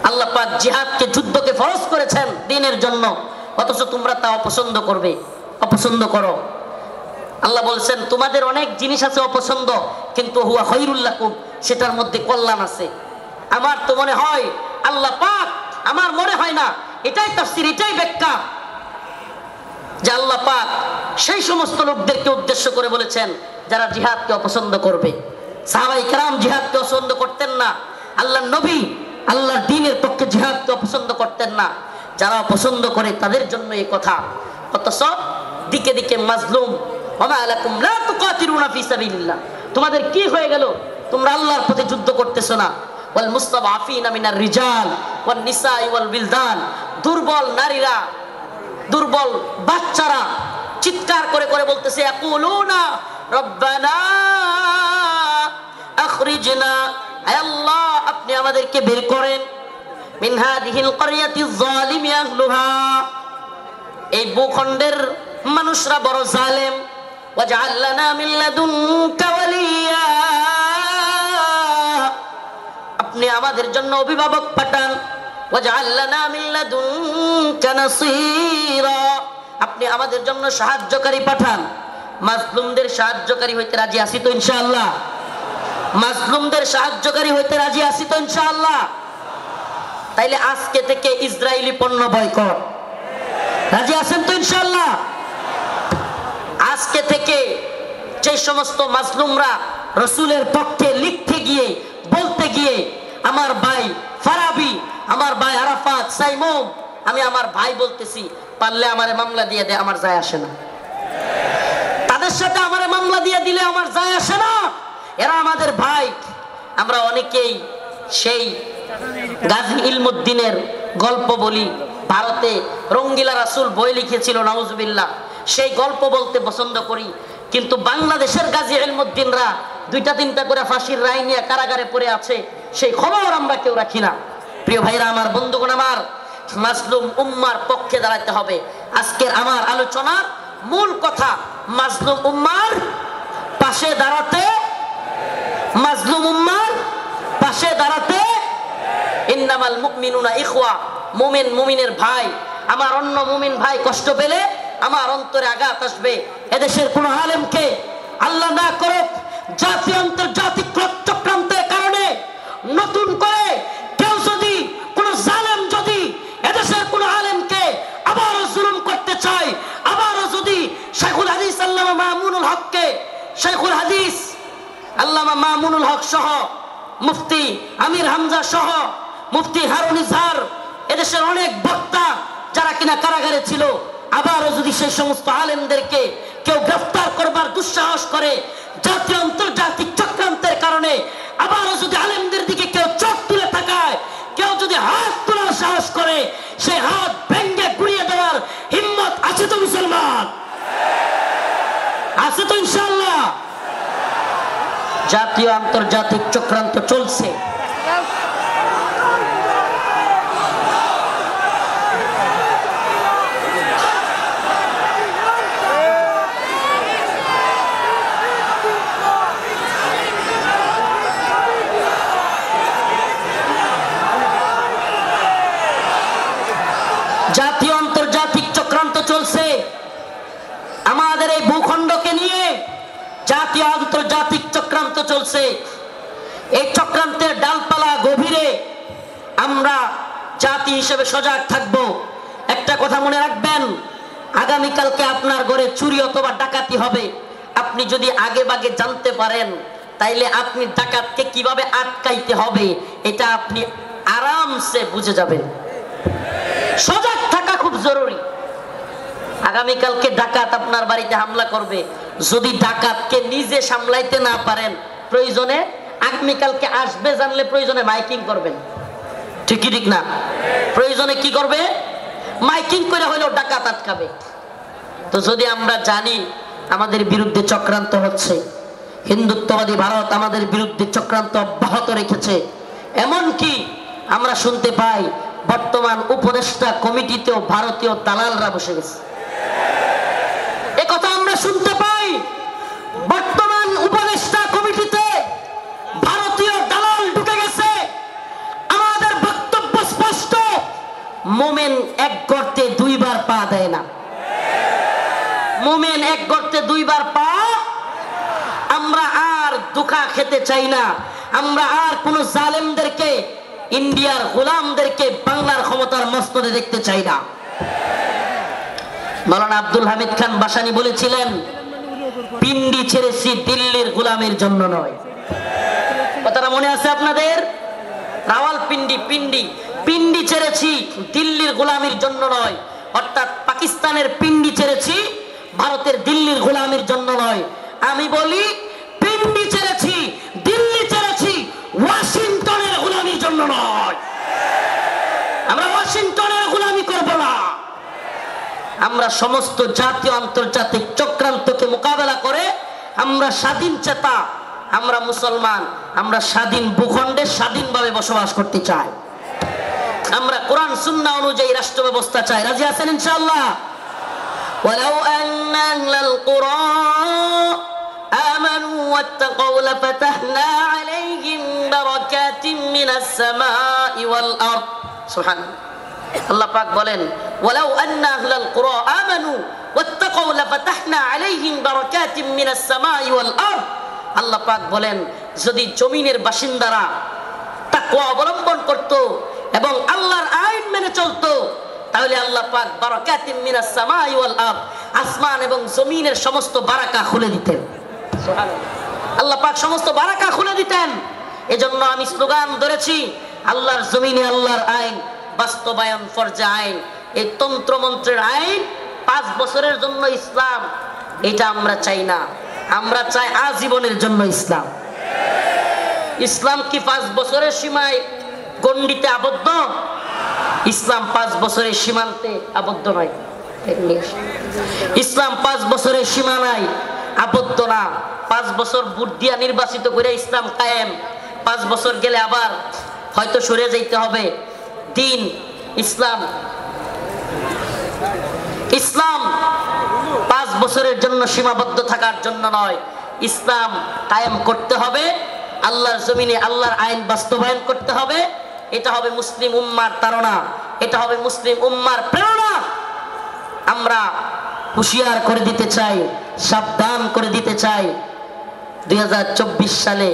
আল্লাহ পাক জিহাদকে, যুদ্ধকে ফরজ করেছেন দ্বীনের জন্য, অথচ তোমরা তা অপছন্দ করবে, অপছন্দ করো। আল্লাহ বলছেন তোমাদের অনেক জিনিস আছে অপছন্দ, কিন্তু হুয়া খায়রুল লাকুম, সেটার মধ্যে কল্যাণ আছে। আমার তো মনে হয় আল্লাহ পাক, আমার মনে হয় না, এটাই তাফসীর, এটাই ব্যাখ্যা। যে আল্লাহ পাক সেই সমস্ত লোকদেরকে উদ্দেশ্য করে বলেছেন যারা জিহাদকে অপছন্দ করবে। সাহাবায়ে কেরাম জিহাদকে পছন্দ করতেন না, আল্লাহর নবী আল্লাহর দ্বীনের পক্ষে জিহাদকে পছন্দ করতেন না। যারা পছন্দ করে তাদের জন্য এই কথা। অথচ দিকে দিকে মাজলুম, ওয়া মা লাকুম লা তুকাতিলুনা ফি সাবিলিল্লাহ, তোমাদের কি হয়ে গেল, তোমরা আল্লাহর পথে যুদ্ধ করতেছো না। ওয়াল মুস্তাদআফিনা মিনার রিজাল ওয়ান নিসাই ওয়াল বিলদান, দুর্বল নারীরা, দুর্বল বাচ্চারা চিৎকার করে করে বলতেছে ইয়াকুলুনা রব্বানা আখরিজনা, হে আল্লাহ আপনি আমাদেরকে বের করেন, মিন হাদিহিল ক্বরিয়াতিজ যালিমি আহলুহা, এই ভূখণ্ডের মানুষরা বড় জালেম, ওয়াজআল লানা মিন লাদুনকা ওয়ালিয়া, আপনি আমাদের জন্য অভিভাবক পাঠান, ওয়াজআল লানা মিন লাদুনকা নাসীরা, আপনি আমাদের জন্য সাহায্যকারী পাঠান। মাজলুমদের সাহায্যকারী হইতে রাজি আছি তো ইনশাআল্লাহ? মাজলুমদের সাহায্যকারী হইতে রাজি আছি তো ইনশাআল্লাহ? তাইলে আজকে থেকে ইসরায়েলি পণ্য বয়কট, রাজি আছেন তো ইনশাআল্লাহ? আজকে থেকে যে সমস্ত মাজলুমরা রাসূলের পক্ষে লিখতে গিয়ে বলতে গিয়ে আমার ভাই ফারাবি, আমার ভাই আরাফাত, সাইমুম, আমি আমার ভাই বলতেছি, পারলে আমারে মামলা দিয়ে দে, আমার যায় আসে না। তাদের সাথে আমারে মামলা দিয়ে দিলে আমার যায় আসে না, এরা আমাদের ভাই। আমরা অনেকেই সেই গাজী ইলমুদ্দিনের গল্প বলি, ভারতে রঙ্গিলা রাসূল বই লিখেছিল নাউজুবিল্লাহ, সেই গল্প বলতে পছন্দ করি। কিন্তু বাংলাদেশের গাজী ইলমুদ্দিনরা 2টা-3টা করে ফাঁসির রায় নিয়ে কারাগারে পড়ে আছে, সেই খবর আমরা কেউ রাখি না। প্রিয় ভাইরা আমার, বন্ধুগণ আমার, মাজলুম উম্মার পক্ষে দাঁড়াতে হবে। আজকের আমার আলোচনার মূল কথা মাজলুম উম্মার পাশে দাঁড়াতে, মাজলুম উম্মার পাশে দাঁড়াতে। ইন্নামাল মুমিনুনা ইখওয়া, মুমিন মুমিনের ভাই। আমার অন্য মুমিন ভাই কষ্ট পেলে আমার অন্তরে আঘাত আসবে। এদেশের কোন আলেমকে আল্লাহ না করুক জাতীয় আন্তর্জাতিক চক্রান্তের কারণে নতুন করে কেউ যদি, কোন জালেম যদি এদেশের কোন আলেমকে আবারও জুলুম করতে চায়, আবারও যদি শেখুল হাদিস আল্লামা মামুনুল হককে, শেখুল হাদিস আল্লামা মামুনুল হক সহ, মুফতি আমির হামজা সহ, মুফতি হারুন ইজহার, এদেশের অনেক বক্তা যারা কিনা কারাগারে ছিল, আবারও যদি সেই সমস্ত আলেমদেরকে কেউ গ্রেফতার করবার দুঃসাহস করে জাতীয় আন্তর্জাতিক চক্রান্তের কারণে, আবারও যদি আলেমদের দিকে কেউ চোখ তুলে তাকায়, কেউ যদি হাত তোলার সাহস করে, সেই হাত ভেঙ্গে গুড়িয়ে দেওয়ার হিম্মত আছে তো মুসলমান? আছে তো ইনশাআল্লাহ? জাতীয় আন্তর্জাতিক চক্রান্ত চলছে। জাতীয় আন্তর্জাতিক চক্রান্ত চলছে আমাদের এই ভূখণ্ডকে নিয়ে, জাতীয় আন্তর্জাতিক চক্রান্ত চলছে। এই চক্রান্তের ডালপালা গভীরে আমরা জাতি হিসেবে সজাগ থাকব। একটা কথা মনে রাখবেন, আগামীকালকে আপনার ঘরে চুরি অথবা ডাকাতি হবে, আপনি যদি আগে ভাগে জানতে পারেন, তাইলে আপনি ডাকাতকে কিভাবে আটকাইতে হবে এটা আপনি আরামসে বুঝে যাবেন। সজাগ থাকা খুব জরুরি। আগামীকালকে ডাকাত আপনার বাড়িতে হামলা করবে, যদি ডাকাতকে নিজে সামলাইতে না পারেন, প্রয়োজনে আগামীকালকে আসবে জানলে প্রয়োজনে মাইকিং করবেন, ঠিক কি ঠিক না? প্রয়োজনে কি করবে? মাইকিং করে হলেও ডাকাত আটকাবে। তো যদি আমরা জানি আমাদের বিরুদ্ধে চক্রান্ত হচ্ছে, হিন্দুত্ববাদী ভারত আমাদের বিরুদ্ধে চক্রান্ত অব্যাহত রেখেছে, এমনকি আমরা শুনতে পাই বর্তমান উপদেষ্টা কমিটিতেও ভারতীয় দালালরা বসে গেছে। একথা আমরা শুনতে পাই, বর্তমান উপদেষ্টা কমিটিতে ভারতীয় দালাল ঢুকে গেছে। আমাদের বক্তব্য স্পষ্ট, মোমেন এক গর্তে দুইবার পা দেয় না। মোমেন এক গর্তে দুইবার পা। আমরা আর ধোঁকা খেতে চাই না, আমরা আর কোন জালেমদেরকে, ইন্ডিয়ার গোলামদেরকে বাংলার ক্ষমতার মস্তদে দেখতে চাই না। মাওলানা আব্দুল হামিদ খান বাসানী বলেছিলেন, পিন্ডি ছেড়েছি দিল্লির গোলামের জন্য নয়। কথাটা মনে আছে আপনাদের? রাওয়ালপিন্ডি পিন্ডি পিন্ডি ছেড়েছি দিল্লির গোলামির জন্য নয়, অর্থাৎ পাকিস্তানের পিন্ডি ছেড়েছি ভারতের দিল্লির গোলামির জন্য নয়। আমি বলি পিন্ডি ছেড়েছি দিল্লি ছেড়েছি ওয়াশিংটনের গোলামির জন্য নয়। আমরা ওয়াশিংটনের গোলামি করব না। আমরা সমস্ত জাতীয় আন্তর্জাতিক চক্রান্তকে মোকাবেলা করে আমরা স্বাধীন চেতা, আমরা মুসলমান, আমরা স্বাধীন ভূখণ্ডে স্বাধীনভাবে বসবাস করতে চাই। আমরা কোরআন সুন্নাহ অনুযায়ী রাষ্ট্র ব্যবস্থা চাই। রাজি আছেন ইনশাআল্লাহ? ওয়ালাউ আন্না আহলাল কুরা আমানু ওয়াত্তাকাউ লাফাতাহনা আলাইহিম বারাকাতিন মিনাস সামাই ওয়াল আরদ। সুবহানাল্লাহ। আল্লাহ পাক বলেন, ওয়ালাউ আন্না আহলাল কুরা আমানু ওয়াত্তাকাউ লাফাতাহনা আলাইহিম বারাকাতিন মিনাস সামাই ওয়াল আরদ। আল্লাহ পাক বলেন, যদি জমিনের বাসিন্দারা তাকওয়া অবলম্বন করত এবং আল্লাহর আইন মেনে চলতো, তাহলে আল্লাহ পাক বারাকাতিন মিনাস সামাই ওয়াল আরদ, আসমান এবং জমিনের সমস্ত বারাকা খুলে দিতেন। সুবহানাল্লাহ। আল্লাহ পাক সমস্ত বারাকা খুলে দিতেন। এজন্য আমি স্লোগান ধরেছি, আল্লাহর জমিনে আল্লাহর আইন বাস্তবায়ন ফরজে আইন। এই তন্ত্র মন্ত্রের আইন 5 বছরের জন্য ইসলাম, এটা আমরা চাই না। আমরা চাই আজীবনের জন্য ইসলাম। ইসলাম কি 5 বছরের সীমায় গণ্ডিতে আবদ্ধ? ইসলাম 5 বছরের সীমান্তে আবদ্ধ নয়। ইসলাম 5 বছরের সীমানায় আবদ্ধ না। 5 বছর ভোট দিয়া নির্বাচিত করে ইসলাম কায়েম। 5 বছর গেলে আবার হয়তো সরে যাইতে হবে। দিন ইসলাম, ইসলাম 5 বছরের জন্য সীমাবদ্ধ থাকার জন্য নয়। ইসলাম কায়েম করতে হবে, আল্লাহর জমিনে আল্লাহর আইন বাস্তবায়ন করতে হবে। এটা হবে মুসলিম উম্মার তাড়না, এটা হবে মুসলিম উম্মার প্রেরণা। আমরা হুঁশিয়ার করে দিতে চাই, সাবধান করে দিতে চাই। 2024 সালে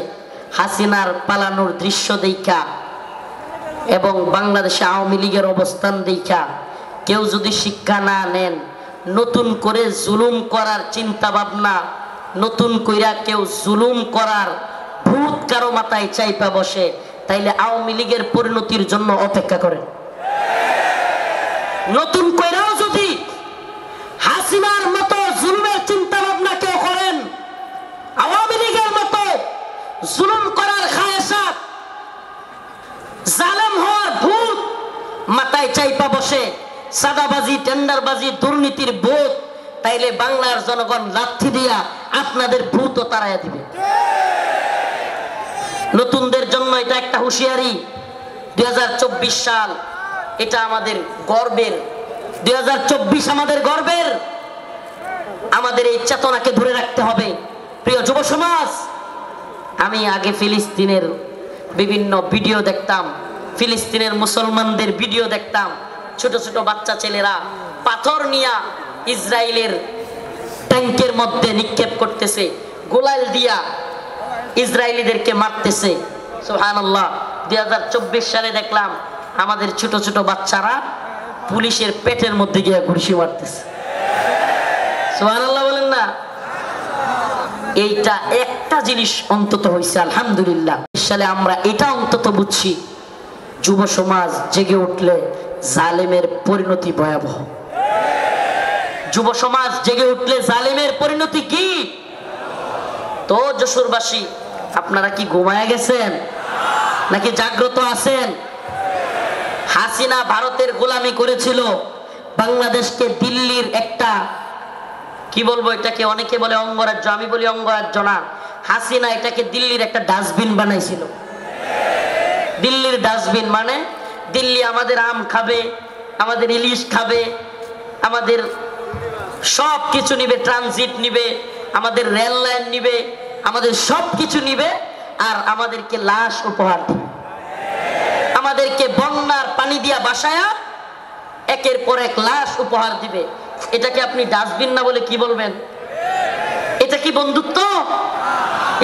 হাসিনার পালানোর দৃশ্য দেখা এবং বাংলাদেশে আওয়ামী লীগের অবস্থান দেখা কেউ যদি শিক্ষা না নেন, নতুন করে জুলুম করার চিন্তা ভাবনা, নতুন কইরা কেউ জুলুম করার ভূত কারো মাথায় চাইপা বসে, তাইলে আওয়ামী লীগের পরিণতির জন্য অপেক্ষা করেন। নতুন কইরাও যদি হাসিনার মতো জুলুমের চিন্তা ভাবনা কেউ করেন, আওয়ামী লীগের মতো জুলুম করার খায়েশাত, জালেম হওয়ার ভূত মাথায় চাইপা বসে, সাদাবাজি টেন্ডারবাজি দুর্নীতির ভূত, তাইলে বাংলার জনগণ লাথি দিয়া আপনাদের ভূতও তাড়াইয়া দিবে। নতুনদের জন্য এটা একটা হুঁশিয়ারি। 2024 সাল এটা আমাদের গর্বের। 2024 আমাদের গর্বের। আমাদের এই চেতনাকে ধরে রাখতে হবে। প্রিয় যুব সমাজ, আমি আগে ফিলিস্তিনের বিভিন্ন ভিডিও দেখতাম, ফিলিস্তিনের মুসলমানদের ভিডিও দেখতাম। ছোট ছোট বাচ্চা ছেলেরা পাথর নিয়ে ইসরায়েলের ট্যাঙ্কের মধ্যে নিক্ষেপ করতেছে, গোলাল দিয়া ইসরায়েলিদেরকে মারতেছে। সুবহানাল্লাহ। 2024 সালে দেখলাম আমাদের ছোট ছোট বাচ্চারা পুলিশের পেটের মধ্যে গিয়ে ঘুষি মারতেছে। সুবহানাল্লাহ বলেন না? এইটা একটা জিনিস অন্তত হয়েছে আলহামদুলিল্লাহ। সালে আমরা এটা অন্তত বুঝছি, যুব সমাজ জেগে উঠলে জালেমের পরিণতি ভয়াবহ। যুব সমাজ জেগে উঠলে জালেমের পরিণতি কি? তো যশোরবাসী, আপনারা কি ঘুমায় গেছেন নাকি জাগ্রত আছেন? হাসিনা ভারতের গোলামি করেছিল, বাংলাদেশকে দিল্লির একটা কি বলবো, এটাকে অনেকে বলে অঙ্গরাজ্য, আমি বলি অঙ্গরাজ্য না। হাসিনা এটাকে দিল্লির একটা ডাস্টবিন বানাইছিল। দিল্লির ডাস্টবিন মানে দিল্লি আমাদের আম খাবে, আমাদের ইলিশ খাবে, আমাদের সব কিছু নিবে, ট্রানজিট নিবে, আমাদের রেল লাইন নিবে, আমাদের সব কিছু নিবে, আর আমাদেরকে লাশ উপহার দিবে। আমাদেরকে বন্যার পানি দিয়া বাসায়া একের পর এক লাশ উপহার দিবে। এটাকে আপনি ডাস্টবিন না বলে কি বলবেন? এটা কি বন্ধুত্ব?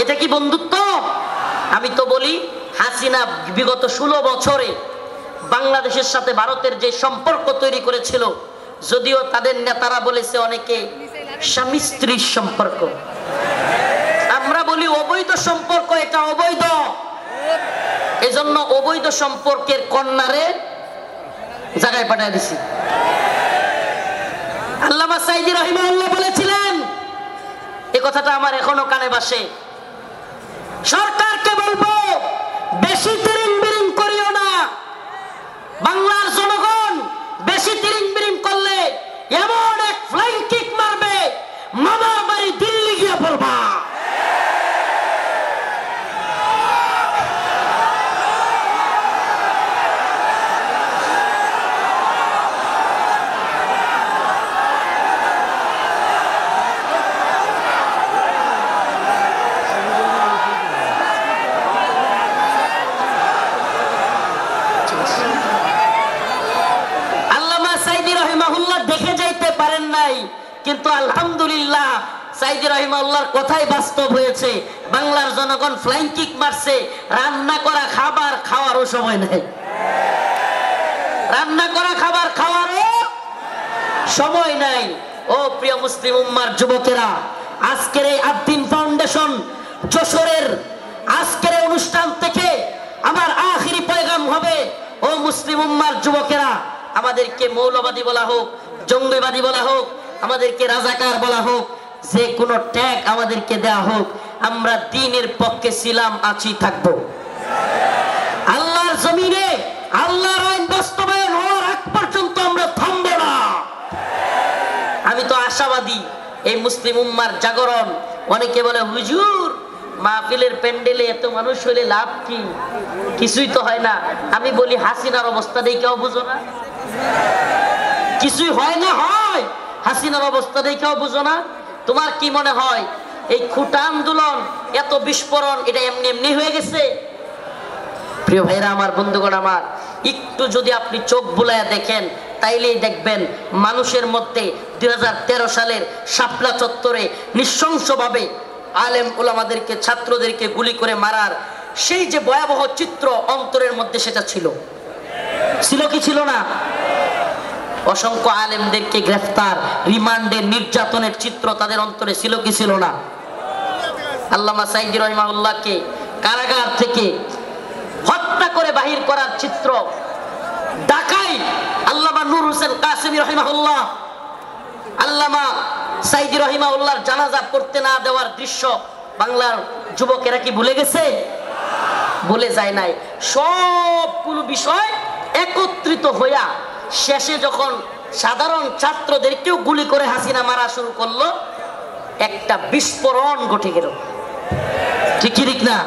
এটা কি বন্ধুত্ব? আমি তো বলি হাসিনা বিগত 16 বছরে বাংলাদেশের সাথে ভারতের যে সম্পর্ক তৈরি করেছিল, যদিও তাদের নেতারা বলেছে অনেকে স্বামী স্ত্রীর সম্পর্ক, আমরা বলি অবৈধ সম্পর্ক, এটা অবৈধ। এজন্য অবৈধ সম্পর্কের কন্যারে জায়গায় পাঠিয়ে দিছি। আল্লামা সাঈদী রাহিমাহুল্লাহ বলেছিলেন, এই কথাটা আমার এখনো কানে ভাসে, সরকারকে বলবো বেশি তিরিং বিরিং করিও না, বাংলার জনগণ বেশি তিরিং বিরিং করলে এমন এক ফ্লাইং কিক মারবে, মামার বাড়ি দিল্লি গিয়ে বলবা। দেখে যাইতে পারেন নাই, কিন্তু আলহামদুলিল্লাহ সাঈদী রাহিমাহুল্লাহর কথাই বাস্তব হয়েছে। বাংলার জনগণ ফ্লাইং কিক মারছে, রান্না করা খাবার খাওয়ারও সময় নেই, রান্না করা খাবার খাওয়ারও সময় নাই। ও প্রিয় মুসলিম উম্মার যুবকেরা, আজকের এই আদ্দিন ফাউন্ডেশন যশোরের আজকের এই অনুষ্ঠান থেকে আমার আখিরি পয়গাম হবে, ও মুসলিম উম্মার যুবকেরা, আমাদেরকে মৌলবাদী বলা হোক, জঙ্গিবাদী বলা হোক, আমাদেরকে রাজাকার বলা হোক, যে কোনো ট্যাগ আমাদেরকে দেয়া হোক, আমরা দ্বীনের পক্ষে ছিলাম, আছি, থাকবো। আল্লাহর জমিনে আল্লাহর আইন বাস্তবায়ন হওয়ার আগ পর্যন্ত আমরা থামবো না। আমি তো আশাবাদী এই মুসলিম উম্মার জাগরণ। অনেকে বলে হুজুর মাহফিলের প্যান্ডেলে এত মানুষ হলে লাভ কি, কিছুই তো হয় না। আমি বলি হাসিনার অবস্থা দেখেও বুঝো না, কিছুই হয় না, হয় হাসিনার অবস্থা দেখেও বুঝো না। তোমার কি মনে হয় এই খুঁটা আন্দোলন এত বিস্ফোরণ এটা এমনি এমনি হয়ে গেছে? প্রিয় ভাইরা আমার, বন্ধুগণ আমার, একটু যদি আপনি চোখ বুলায়া দেখেন তাইলেই দেখবেন মানুষের মধ্যে 2013 সালের শাপলা চত্বরে নৃশংসভাবে আলেম ওলামাদেরকে, ছাত্রদেরকে গুলি করে মারার সেই যে ভয়াবহ চিত্র অন্তরের মধ্যে সেটা ছিল কি ছিল না? অসংখ্য আলেমদেরকে গ্রেফতার, রিমান্ডে, নির্যাতনের চিত্র তাদের অন্তরে ছিল কি ছিল না? আল্লামা সাঈদী রাহিমাহুল্লাহকে কারাগার থেকে হত্যা করে বাহির করার চিত্র, ঢাকায় আল্লামা নূর হোসেন কাসেমী রাহিমাহুল্লাহ আল্লামা সাঈদী রাহিমাহুল্লাহর জানাজা পড়তে না দেওয়ার দৃশ্য বাংলার যুবকেরা কি ভুলে গেছে? ভুলে যায় নাই। সবগুলো বিষয় একত্রিত হইয়া শেষে যখন সাধারণ ছাত্রদেরকেও গুলি করে হাসিনা মারা শুরু করলো, একটা বিস্ফোরণ ঘটে গেল। ঠিক ঠিক না?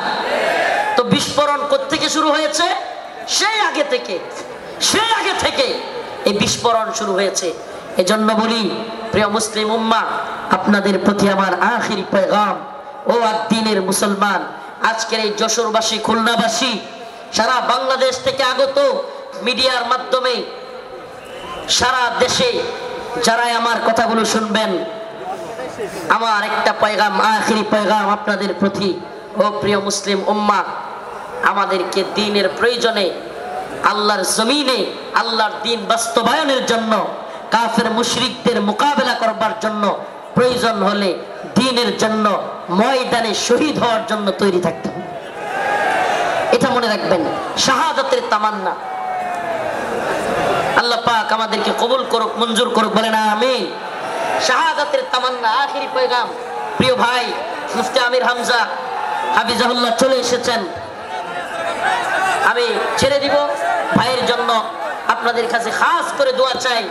তো বিস্ফোরণ কোত্থেকে শুরু হয়েছে? সেই আগে থেকে এই বিস্ফোরণ শুরু হয়েছে। এজন্য বলি প্রিয় মুসলিম উম্মা, আপনাদের প্রতি আমার আখিরি পেগাম, ও আদ্দিনের মুসলমান, আজকের এই যশোরবাসী, খুলনাবাসী, সারা বাংলাদেশ থেকে আগত মিডিয়ার মাধ্যমে সারা দেশে যারাই আমার কথাগুলো শুনবেন, আমার একটা পয়গাম, আখিরি পয়গাম আপনাদের প্রতি। ও প্রিয় মুসলিম উম্মা, আমাদেরকে দ্বীনের প্রয়োজনে, আল্লাহর জমিনে আল্লাহর দ্বীন বাস্তবায়নের জন্য, কাফের মুশরিকদের মোকাবেলা করবার জন্য, প্রয়োজন হলে দ্বীনের জন্য ময়দানে শহীদ হওয়ার জন্য তৈরি থাকতে হবে। এটা মনে রাখবেন, শাহাদাতের তামান্না। আল্লাহ পাক আমাদেরকে কবুল করুক, মঞ্জুর করুক, বলেন আমিন। শাহাদাতের তামান্না, আখিরি পয়গাম। প্রিয় ভাই মুফতি আমির হামজা হাফিজাহুল্লাহ চলে এসেছেন, আমি ছেড়ে দিব। ভাইয়ের জন্য আপনাদের কাছে খাস করে দোয়া চাই,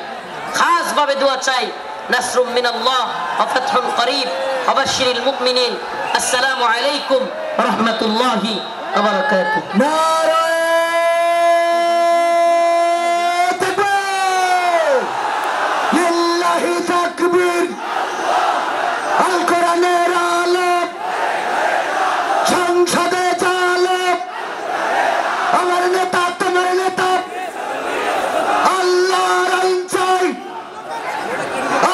খাস ভাবে দোয়া চাই। নাসরুম মিনাল্লাহ ওয়া ফাতহুন করিব ওয়া বাশশিরিল মুমিনিন। আসসালামু আলাইকুম ওয়া রাহমাতুল্লাহি ওয়া বারাকাতুহু। নারায়ে তাকবীর, লিল্লাহি তাকবীর। আল কোরআনের আলোক, সংসদে চালক, আমার নেতা তোমার নেতা, আল্লাহর আইন চাই,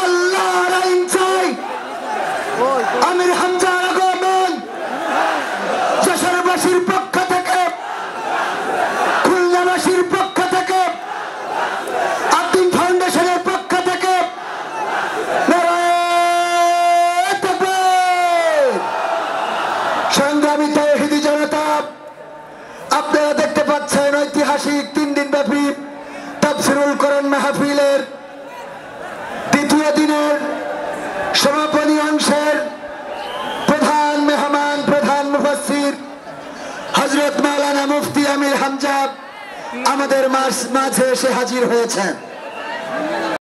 আল্লাহর আইন চাই। আমির হামজার আগমন যশোরবাসীর পক্ষ থেকে, খুলনাবাসীর পক্ষ থেকে, আদ্দিন ফাউন্ডেশনের পক্ষ থেকে পাচ্ছেন ঐতিহাসিক 3 দিন ব্যাপী তাফসীরুল কোরআন মাহফিলের দ্বিতীয় দিনের সমাপনী অংশের প্রধান মেহমান, প্রধান মুফাসসির হযরত মাওলানা মুফতি আমির হামজা আমাদের মাঝে এসে হাজির হয়েছেন।